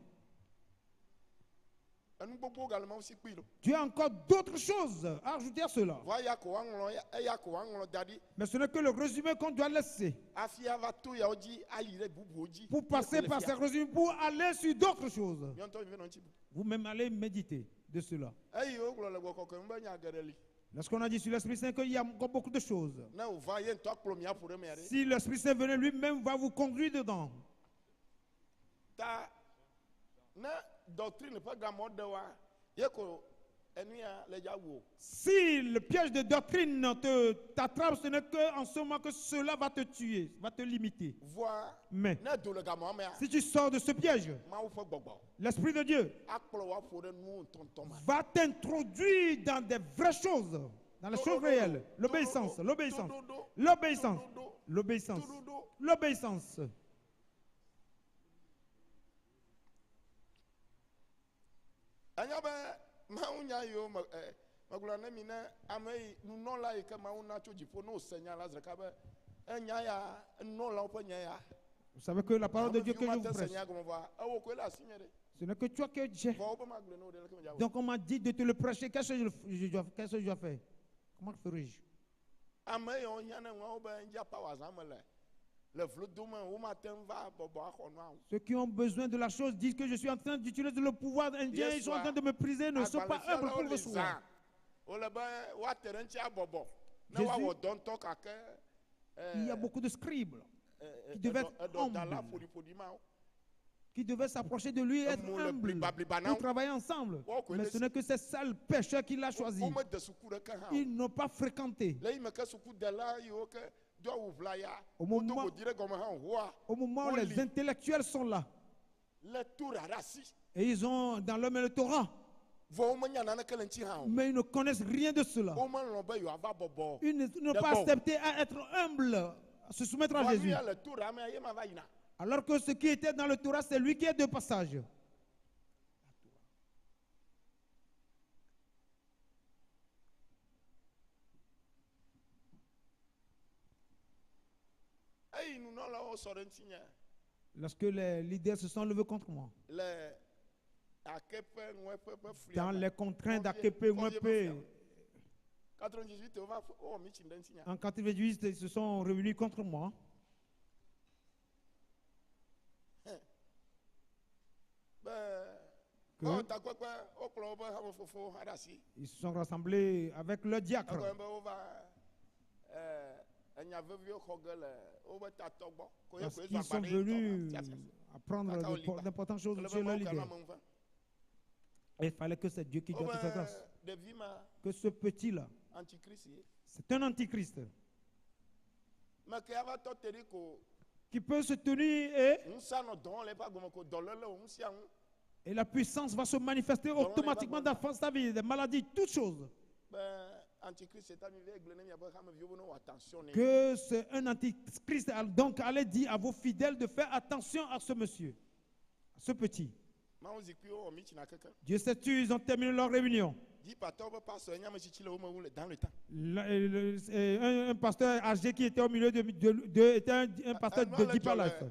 Tu as encore d'autres choses à ajouter à cela. Mais ce n'est que le résumé qu'on doit laisser. Pour passer par ces résumés, pour aller sur d'autres choses. Vous-même allez méditer de cela. Lorsqu'on a dit sur l'Esprit Saint qu'il y a encore beaucoup de choses. Si l'Esprit Saint venait lui-même, va vous conduire dedans. Si le piège de doctrine t'attrape, ce n'est qu'en ce moment que cela va te tuer, va te limiter. Mais si tu sors de ce piège, l'Esprit de Dieu va t'introduire dans des vraies choses, dans les choses réelles. L'obéissance, l'obéissance, l'obéissance, l'obéissance, l'obéissance. Vous savez que la parole de Dieu que je vous prêche, ce n'est que toi que j'ai. Donc on m'a dit de te le prêcher. Qu'est-ce que je dois faire? Comment ferai-je? Ceux qui ont besoin de la chose disent que je suis en train d'utiliser le pouvoir indien, ils sont en train de me priser, ne sont pas humbles pour recevoir. Il y a beaucoup de scribes qui devaient être humbles, qui devaient s'approcher de lui et être humbles pour travailler ensemble. Mais ce n'est que ces sales pécheurs qu'il a choisis. Ils n'ont pas fréquenté. Au moment où les intellectuels sont là, et ils ont dans leur main le Torah, mais ils ne connaissent rien de cela. Ils n'ont pas accepté à être humbles, à se soumettre à Jésus. Alors que ce qui était dans le Torah, c'est lui qui est de passage. Lorsque les leaders se sont levés contre moi, dans les contraintes d'Akepe Mwepe, en 98, ils se sont réunis contre moi. Ils se sont rassemblés avec le diacre. Ils sont venus apprendre d'importantes choses sur le leader. Et il fallait que c'est Dieu qui doit te faire grâce. Que ce petit-là, c'est un antichrist qui peut se tenir et la puissance va se manifester automatiquement dans sa vie, des maladies, toutes choses. Que c'est un antichrist, donc allez dire à vos fidèles de faire attention à ce monsieur, à ce petit. Dieu sait-tu, ils ont terminé leur réunion. Un pasteur âgé qui était au milieu était un pasteur de Deep Life.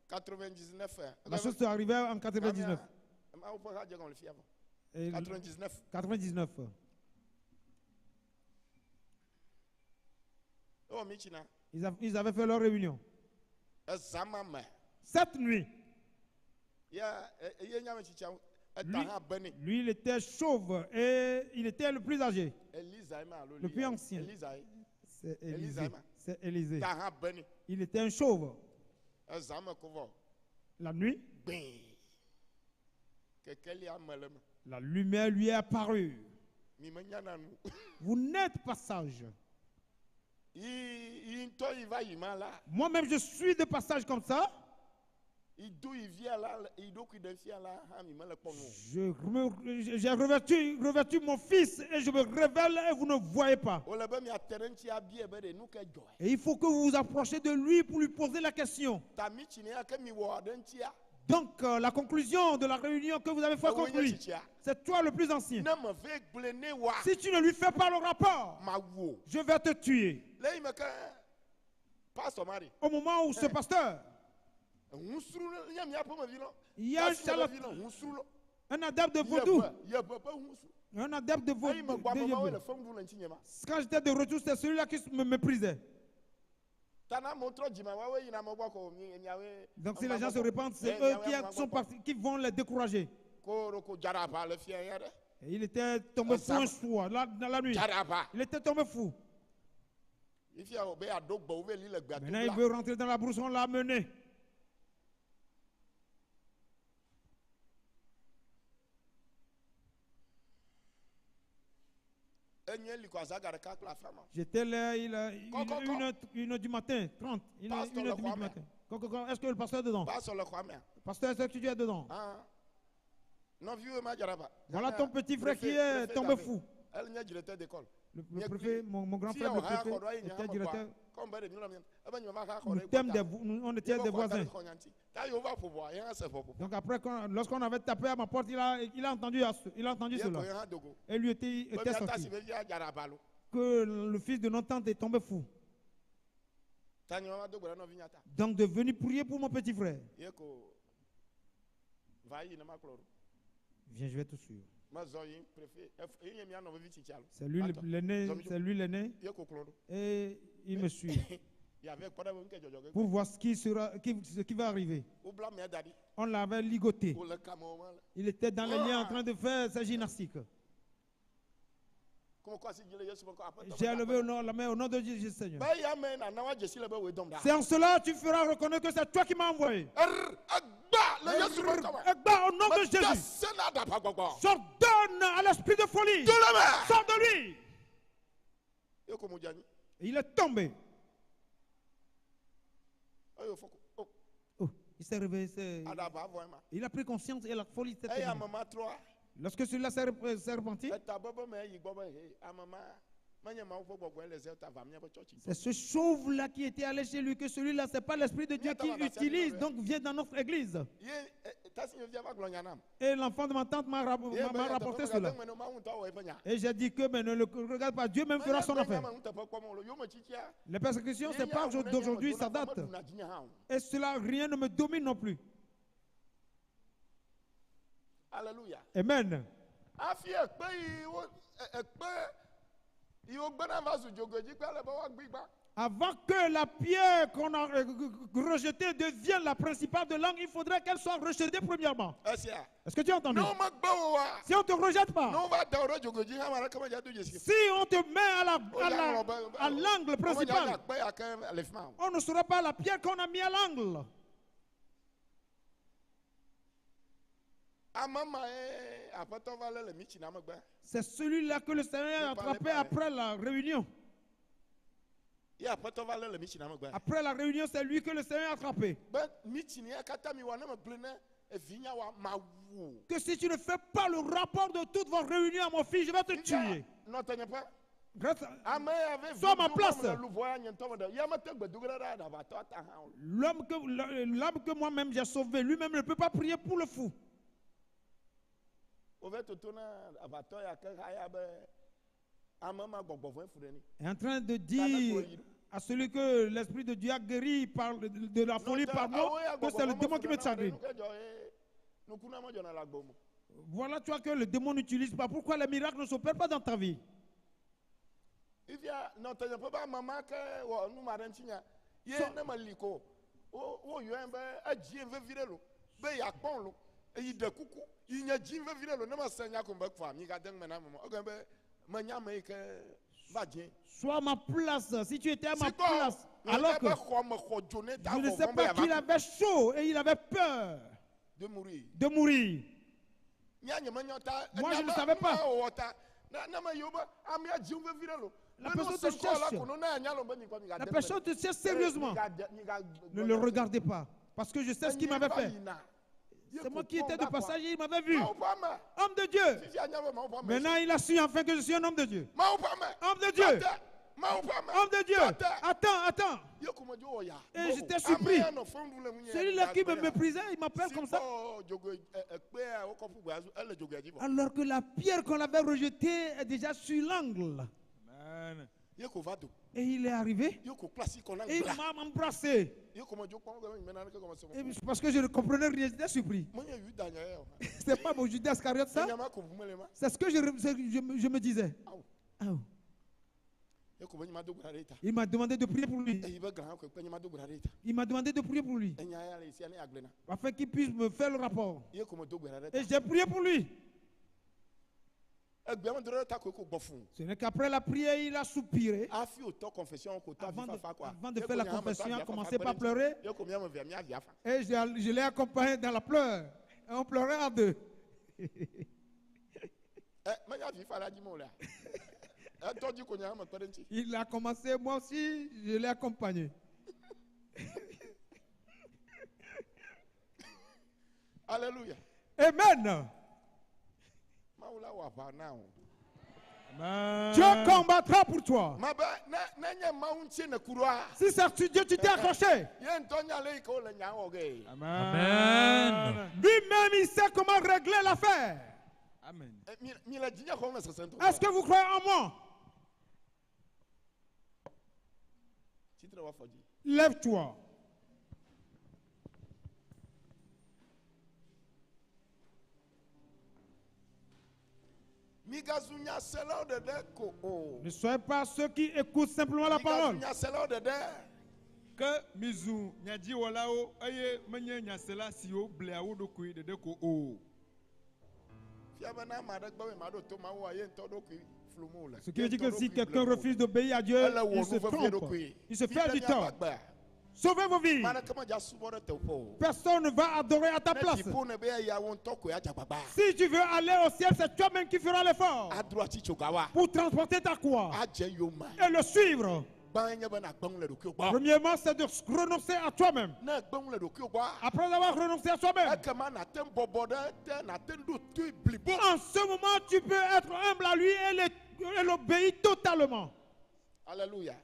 99. La chose est arrivée en 99. 99. Ils avaient fait leur réunion. Cette nuit, lui, il était chauve et il était le plus âgé, le plus ancien. C'est Élisée. C'est Élisée. Il était un chauve. La nuit, la lumière lui est apparue. Vous n'êtes pas sage. Moi-même, je suis de passage comme ça. J'ai revêtu mon fils et je me révèle et vous ne voyez pas. Et il faut que vous vous approchiez de lui pour lui poser la question. Donc, la conclusion de la réunion que vous avez fait contre lui, c'est toi le plus ancien. Si tu ne lui fais pas le rapport, je vais te tuer. Au moment où ce pasteur, il y a un adepte de vaudou. Un adepte de vaudou. Quand j'étais de retour, c'est celui-là qui me méprisait. Donc si les gens se répandent, c'est eux qui vont les décourager. Et il était tombé fou un soir, dans la nuit. Il était tombé fou. Maintenant il veut rentrer dans la brousse, on l'a amené. J'étais là, il a 1h du matin, 30. Il a 1h du matin. Est-ce que le pasteur est dedans? Pasteur, est-ce que tu es dedans? Voilà ton petit frère qui est tombé fou. Le préfet, mon grand frère, le préfet, était directeur. On était des voisins. Donc après, lorsqu'on avait tapé à ma porte, il a entendu cela. Et lui était sorti. Que le fils de notre tante est tombé fou. Donc de venir prier pour mon petit frère. Viens, je vais te suivre. C'est lui l'aîné, c'est lui l'aîné. Et il me suit pour voir ce qui va arriver. On l'avait ligoté. Il était dans les liens en train de faire sa gymnastique. J'ai levé la main au nom de Jésus, Seigneur. C'est en cela que tu feras reconnaître que c'est toi qui m'as envoyé. Au nom de Jésus. J'ordonne à l'esprit de folie. Sors de lui. Il est tombé. Il s'est réveillé. Il a pris conscience et la folie s'est terminée. Lorsque celui-là s'est repenti, c'est ce chauve-là qui était allé chez lui, que celui-là, ce n'est pas l'Esprit de Dieu qui utilise, donc vient dans notre église. Et l'enfant de ma tante m'a rapporté cela. Et j'ai dit que ne le regarde pas, Dieu même fera son affaire. Les persécutions, ce n'est pas d'aujourd'hui, ça date. Et cela, rien ne me domine non plus. Alléluia. Amen. Avant que la pierre qu'on a rejetée devienne la principale de langue, il faudrait qu'elle soit rejetée premièrement. Est-ce que tu as entendu? Si on ne te rejette pas, si on te met à l'angle principal, on ne saura pas la pierre qu'on a mis à l'angle. C'est celui-là que le Seigneur a attrapé après la réunion. Après la réunion, c'est lui que le Seigneur a attrapé. Que si tu ne fais pas le rapport de toutes vos réunions à mon fils, je vais te tuer. Sois à ma place. L'homme que moi-même j'ai sauvé, lui-même ne peut pas prier pour le fou. Est en train de dire à celui que l'Esprit de Dieu a guéri de la folie par moi, que c'est le démon qui me chagrine. Voilà, tu vois que le démon n'utilise pas. Pourquoi les miracles ne s'opèrent pas dans ta vie? Sois à ma place. Si tu étais à ma place, alors que je ne sais pas qu'il avait chaud et il avait peur de mourir. Moi, je ne savais pas. La personne te cherche. La personne te cherche sérieusement. Ne le regardez pas. Parce que je sais ce qu'il m'avait fait. C'est moi qui étais de passage et il m'avait vu. Homme de Dieu. Maintenant, il a su enfin que je suis un homme de Dieu. Homme de Dieu. Homme de Dieu. Attends. Et j'étais surpris. Celui-là qui me méprisait, il m'appelle comme ça. Alors que la pierre qu'on avait rejetée est déjà sur l'angle. Amen. Et il est arrivé et il m'a embrassé. Et parce que je ne comprenais rien, j'étais surpris. C'est pas mon Judas Iscariote ça? C'est ce que je me disais. Il m'a demandé de prier pour lui. Il m'a demandé de prier pour lui. Afin qu'il puisse me faire le rapport. Et j'ai prié pour lui. Ce n'est qu'après la prière, il a soupiré. Avant de faire la confession, il a commencé par pleurer. Et je l'ai accompagné dans la pleure. Et on pleurait à deux. Il a commencé, moi aussi, je l'ai accompagné. Alléluia. Amen. Dieu combattra pour toi. Si c'est Dieu, tu t'es accroché. Amen. Lui-même, il sait comment régler l'affaire. Amen. Est-ce que vous croyez en moi? Lève-toi. Ne soyez pas ceux qui écoutent simplement la parole. Que mizu nyadji walao aye menye nyasela si o ble awo do kui de ko o. Ce qui veut dire que si quelqu'un refuse d'obéir à Dieu, il se trompe. Il se fait du tort. Sauvez vos vies. Personne ne va adorer à ta place. Si tu veux aller au ciel, c'est toi-même qui feras l'effort pour transporter ta croix et le suivre. Premièrement, c'est de renoncer à toi-même. Après avoir renoncé à toi-même, en ce moment, tu peux être humble à lui et l'obéir totalement. Alléluia.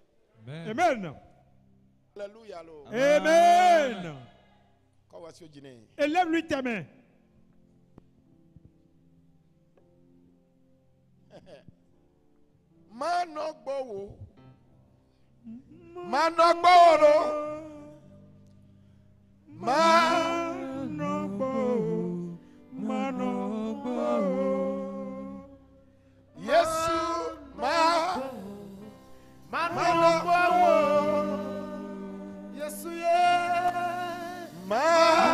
Amen. Alléluia. Amen. Élève-lui tes mains. Manogbo. Manogbo. Manogbo. Yesu Manogbo. Yesu Manogbo.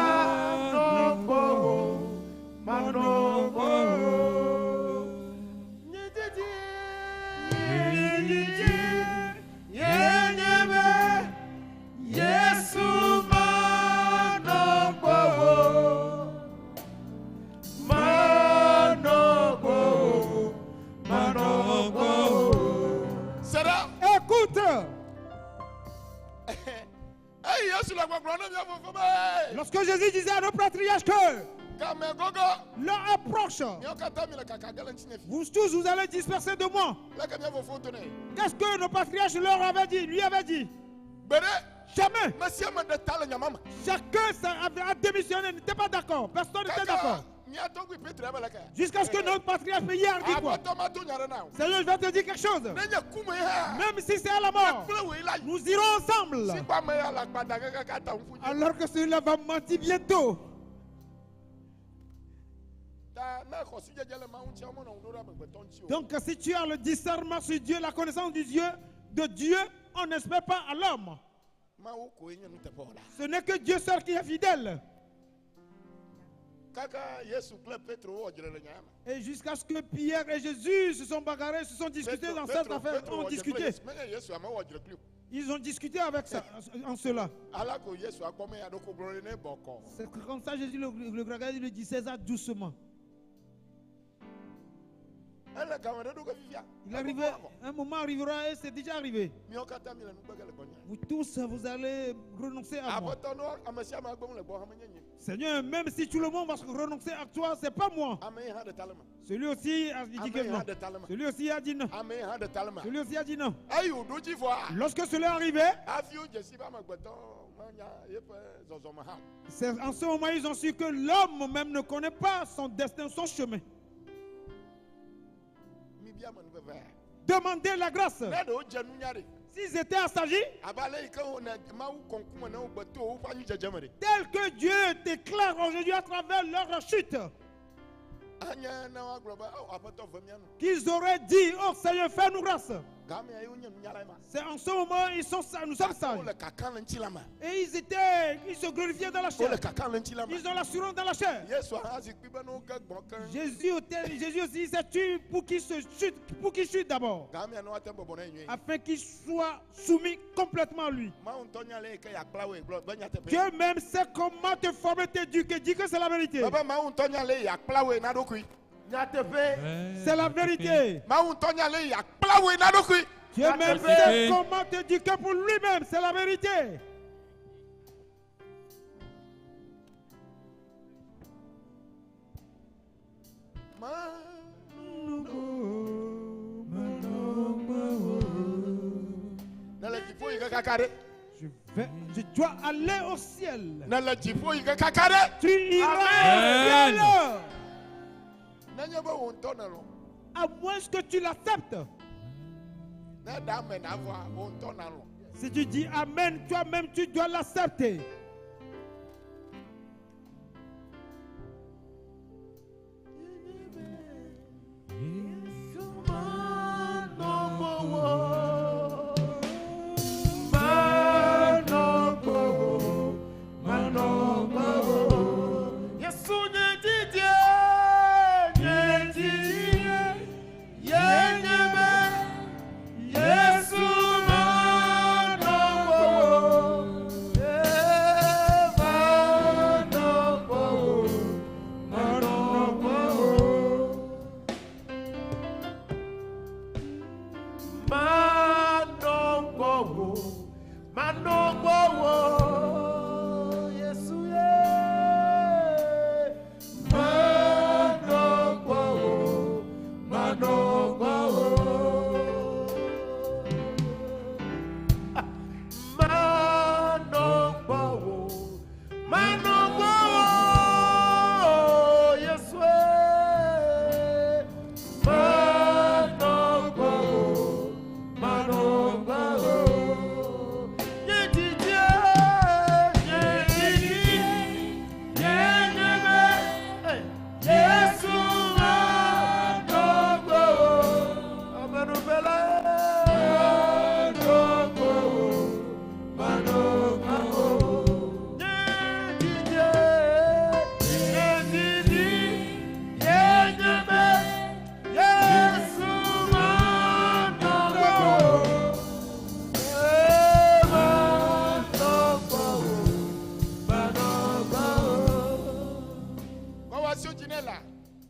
Lorsque Jésus disait à nos patriarches que l'heure approche, vous tous vous allez disperser de moi. Qu'est-ce que nos patriarches leur avaient dit, lui avait dit? Jamais. Chacun a démissionné, n'était pas d'accord. Personne n'était d'accord. Jusqu'à ce que notre patriarche hier dit quoi? Seigneur, je vais te dire quelque chose. Même si c'est à la mort, nous irons ensemble. Alors que celui-là va mentir bientôt. Donc si tu as le discernement sur Dieu, la connaissance de Dieu, on n'espère pas à l'homme. Ce n'est que Dieu seul qui est fidèle. Et jusqu'à ce que Pierre et Jésus se sont bagarrés, se sont discutés dans cette affaire, ont discuté. Ils ont discuté avec ça, en cela. C'est comme ça Jésus le regardait, il lui dit César doucement. Il arrivait, un moment arrivera et c'est déjà arrivé. Vous tous, vous allez renoncer à moi. Seigneur, même si tout le monde va renoncer à toi, c'est pas moi. Celui aussi a dit que non. Celui aussi a dit non. Celui aussi a dit non. Lorsque cela est arrivé, c'est en ce moment ils ont su que l'homme même ne connaît pas son destin, son chemin. Demandez la grâce. S'ils étaient assagis, tel que Dieu déclare aujourd'hui à travers leur chute, qu'ils auraient dit, oh Seigneur, fais-nous grâce. C'est en ce moment, nous sommes sages. Et ils se glorifiaient dans la chair. Ils ont l'assurance dans la chair. Jésus aussi s'est tué pour qu'il chute d'abord. Afin qu'il soit soumis complètement à lui. Dieu même sait comment te former, t'éduquer, dit que c'est la vérité. C'est la vérité. Dieu même sait comment t'éduquer pour lui-même. C'est la vérité. Je dois aller au ciel. Tu iras au ciel. À moins que tu l'acceptes. Si tu dis Amen, toi-même tu dois l'accepter.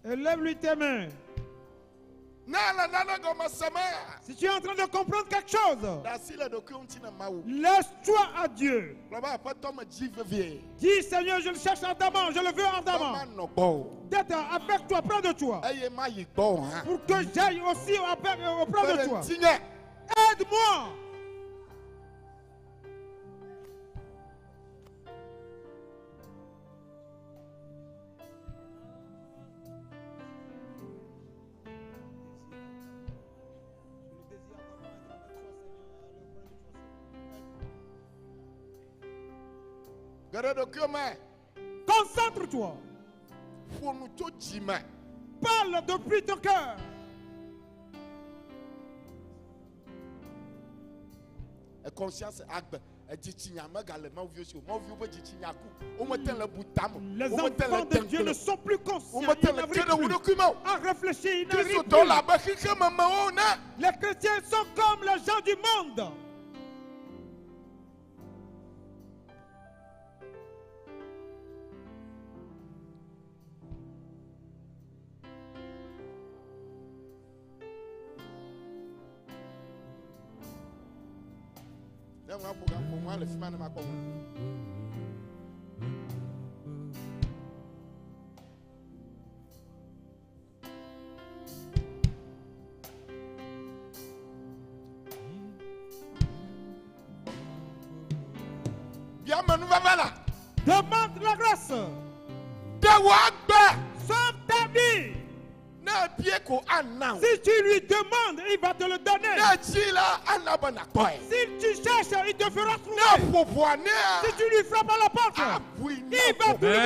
Lève-lui tes mains. Si tu es en train de comprendre quelque chose, laisse-toi à Dieu. Dis Seigneur, je le cherche ardemment, je le veux ardemment. D'être avec toi, près de toi. Pour que j'aille aussi auprès de toi. Aide-moi. Concentre-toi. Parle depuis ton cœur. Les enfants de Dieu ne sont plus conscients. Ils n'arrivent plus à réfléchir. Ils n'arrivent plus. Les chrétiens sont comme les gens du monde. Demande la grâce. Sauve ta vie. Si tu lui demandes, il va te le donner. Si tu cherches, il te fera trouver. Si tu lui frappes à la porte, il va t'ouvrir.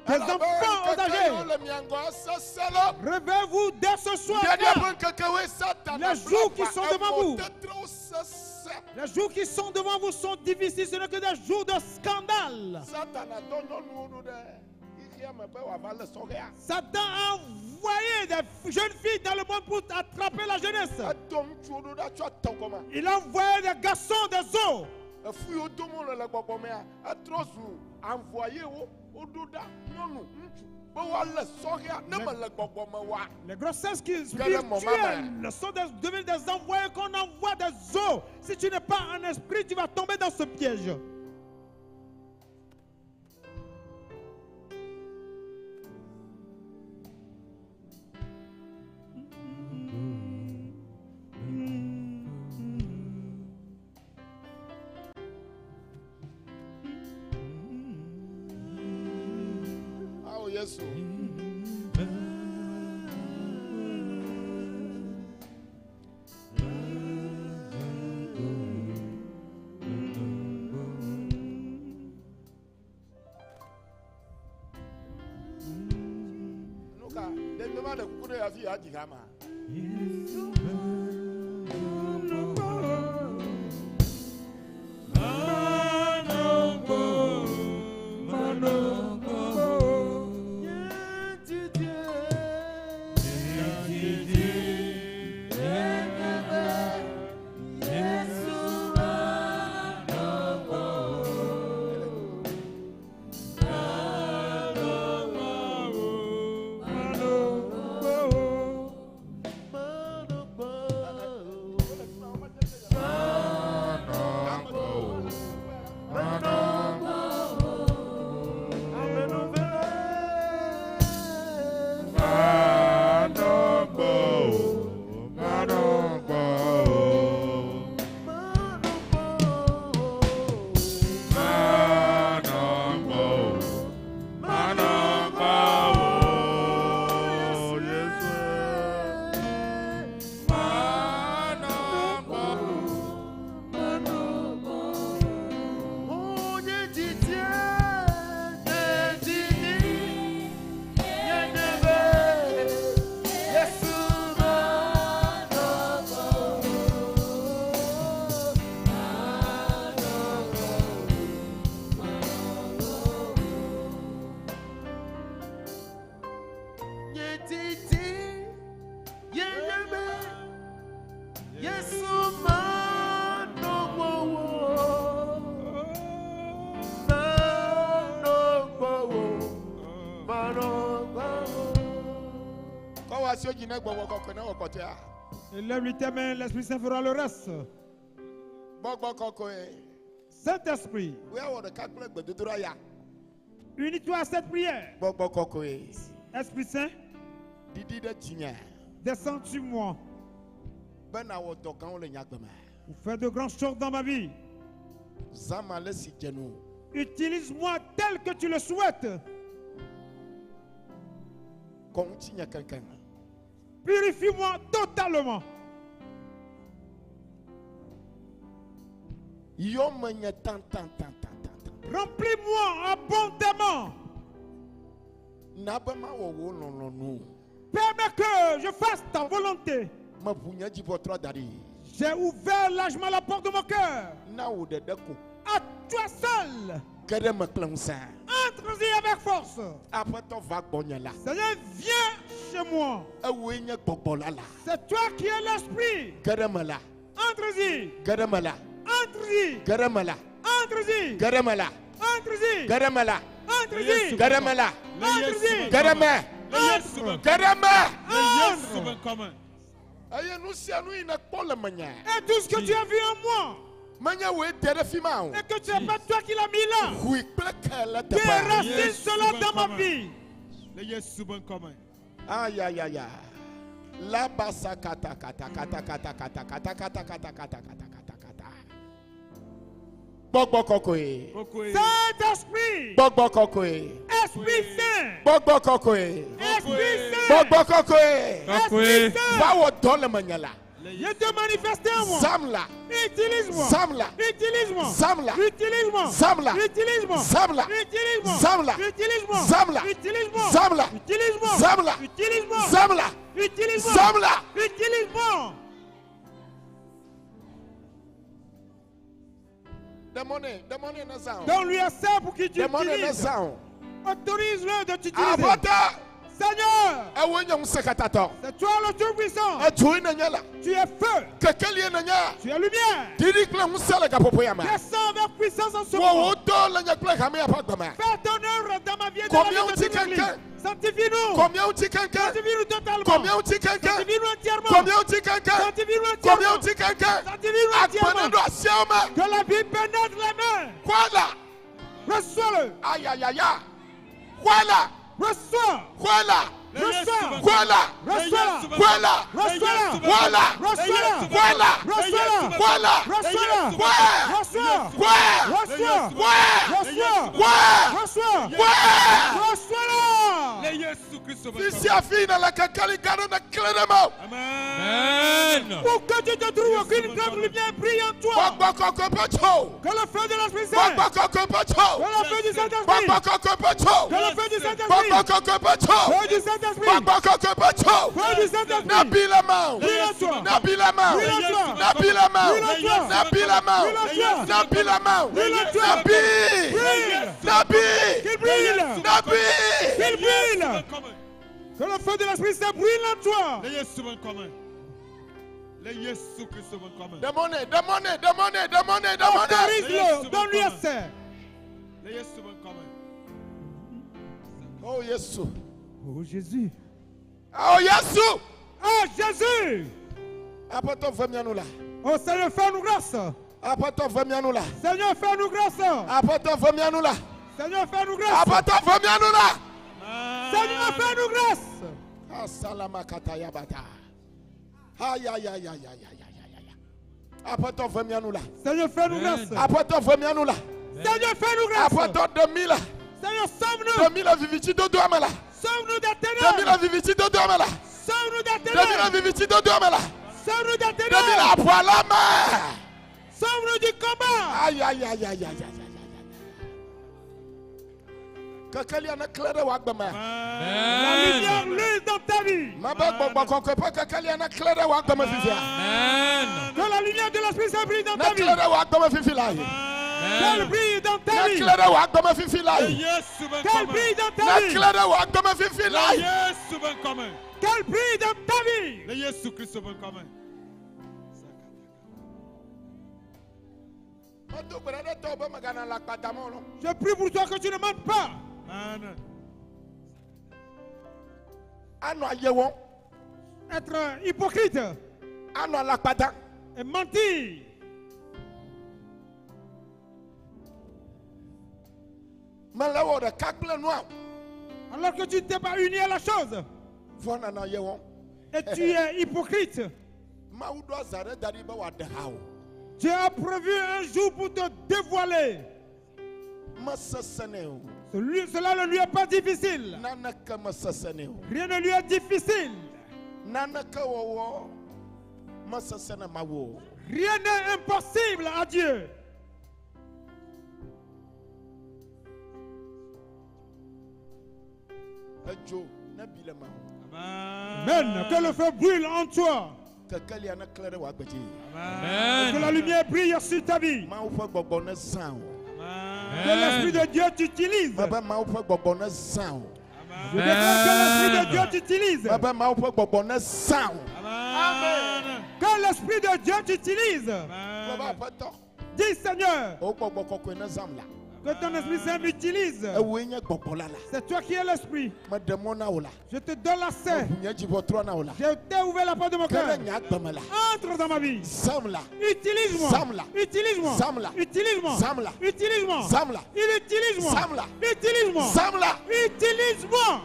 Tes enfants âgés, réveillez-vous dès ce soir. Les jours qui sont devant vous, les jours qui sont devant vous sont difficiles. Ce n'est que des jours de scandale. Satan a envoyé des jeunes filles dans le monde pour attraper la jeunesse. Il a envoyé des garçons des eaux. Les grossesses spirituelles sont devenues des envoyés qu'on envoie des eaux. Si tu n'es pas un esprit, tu vas tomber dans ce piège. Yesu. Nuka, demema de kukure ya fi ajigama. Lève-lui tes mains, l'Esprit Saint fera le reste. Saint-Esprit, unis-toi à cette prière. Esprit Saint, descends sur moi pour faire de grandes choses dans ma vie. Utilise-moi tel que tu le souhaites. Purifie-moi totalement. Remplis-moi abondamment. Permets que je fasse ta volonté. J'ai ouvert largement la porte de mon cœur. À toi seul. Entre-y avec force. Seigneur, viens chez moi. C'est toi qui es l'esprit. Entre-y. Entre-y. Entre-y. Et tout ce que tu as vu en moi, et que ce n'est pas toi qui l'as mis là, déracine cela dans ma vie. Aïe aïe aïe. La basa kata kata kata kata kata kata kata kata kata kata. Saint-Esprit, Esprit Saint, Esprit Saint, je te manifester en moi. Utilise-moi. Utilise-moi. Utilise-moi. Utilise-moi. Utilise-moi. Utilise-moi. Utilise-moi. Utilise-moi. Utilise-moi. Donne-lui assez pour qu'il t'utilise. Autorise-le de t'utiliser. Seigneur, c'est toi le Tout-Puissant. Tu es feu. Tu es lumière. Descends avec puissance en ce moment. Fais ton œuvre dans ma vie et dans la vie de toute l'Église. Sanctifie-nous. Sanctifie-nous totalement. Sanctifie-nous entièrement. Sanctifie-nous entièrement. Sanctifie-nous entièrement. Que la vie pénètre les mains. Reçois-le. Aïe aïe aïe. Voilà. Reçois. Voilà. Reçois. Voilà. Reçois. Voilà. Reçois. Voilà. Reçois. Voilà. Reçois. Voilà. Reçois. Reçois. Reçois. Reçois. Reçois-la. Ici à fille dans la cacali canon de clairement. Amen. Pour que tu te trouves qu'une grande lumière brille en toi. Que le feu de l'Esprit Saint. Que le feu du Saint-Esprit. Que le feu du Saint-Esprit. Feu du Saint-Esprit. Feu du Saint-Esprit. Nabi la main. Nabi la main. Nabi la main. Nabi la main. Nabi la main. Nabi. Qu'il brille. Nabi. Qu'il brille. Que le feu de l'Esprit Saint brille en toi. Demandez. Autorise-le. Donne-lui assez. Oh Jésus. Oh Jésus. Oh Jésus. Oh Jésus. Apôtre, fais-nous là. Oh Seigneur, fais-nous grâce. Apôtre, fais-nous là. Seigneur, fais-nous grâce. Apôtre, fais-nous là. Seigneur, fais-nous grâce. Apôtre, fais-nous là. Seigneur, fais-nous grâce. Assalamakataya bata. Aïe aïe aïe aïe aïe aïe aïe. Apôtre, fais-nous là. Seigneur, fais-nous grâce. Apôtre, fais-nous là. Seigneur, fais-nous grâce. Apôtre, 2000 là. Seigneur, sauve-nous. 2000 à viviti de doigt là. Sauve-nous des ténèbres. 2000 à viviti de doigt là. Sauve-nous des 2000 à ténèbres. viviti de doigt là. Sauve-nous des 2000 ténèbres. à poil la main. Sauve-nous du combat. Aïe aïe aïe aïe aïe aïe. Kakali ana claire wa gbama. La lumière luise dans ta vie. Ma ba gbogbo konko pa kakali ana claire wa gbama fifi. Amen. Que la lumière de l'Esprit Saint brille dans Na ta vie. claire wa gbama fifi la. Qu'elle brille dans ta Na vie. claire wa gbama fifi la. Qu'elle brille dans ta Na vie. claire wa gbama fifi la. Qu'elle brille dans ta vie. Je prie pour toi que tu ne mentes pas. Être hypocrite et mentir. Alors que tu ne t'es pas uni à la chose. Et tu es hypocrite. Tu as prévu un jour pour te dévoiler. Cela ne lui est pas difficile. Rien ne lui est difficile. Rien n'est impossible à Dieu. Amen. Que le feu brûle en toi. Amen. Que la lumière brille sur ta vie. Que l'Esprit de Dieu t'utilise. Je déclare que l'Esprit de Dieu t'utilise. Que l'Esprit de Dieu t'utilise. Dis Seigneur. Que ton Esprit Saint m'utilise. C'est toi qui es l'Esprit. Je te donne l'accès. Je t'ai ouvert la porte de mon cœur. Entre dans ma vie. Utilise-moi. Utilise-moi. Utilise-moi. Utilise-moi. Utilise-moi. Utilise-moi. Utilise-moi.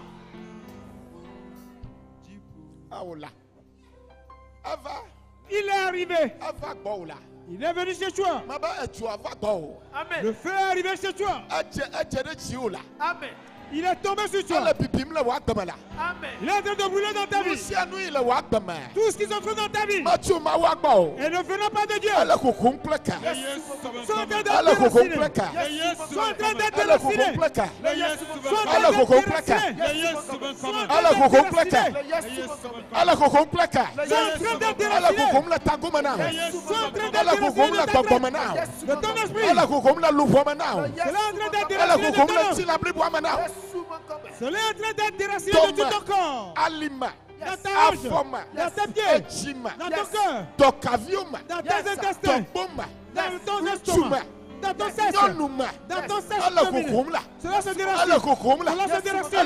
Il est arrivé. Il est venu chez toi. Amen. Le feu est arrivé chez toi. Amen. Il est tombé sur toi. Amen. Il est en train de brûler dans ta vie. Tout ce qui sont fait dans ta vie. Et ne venant pas de Dieu. Sont en train d'être déracinés. Sont en train d'être déracinés. Sont en train cela est en train d'être déraciné de tout ton corps. Dans ta hanche, dans tes pieds, dans ton cœur, dans tes intestins, dans ton estomac, dans ton sexe, dans ton sexe féminin. Cela se déracine. Cela se déracine.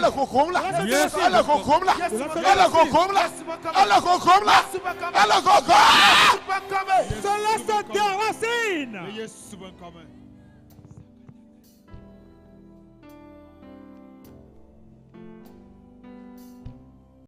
Cela se déracine.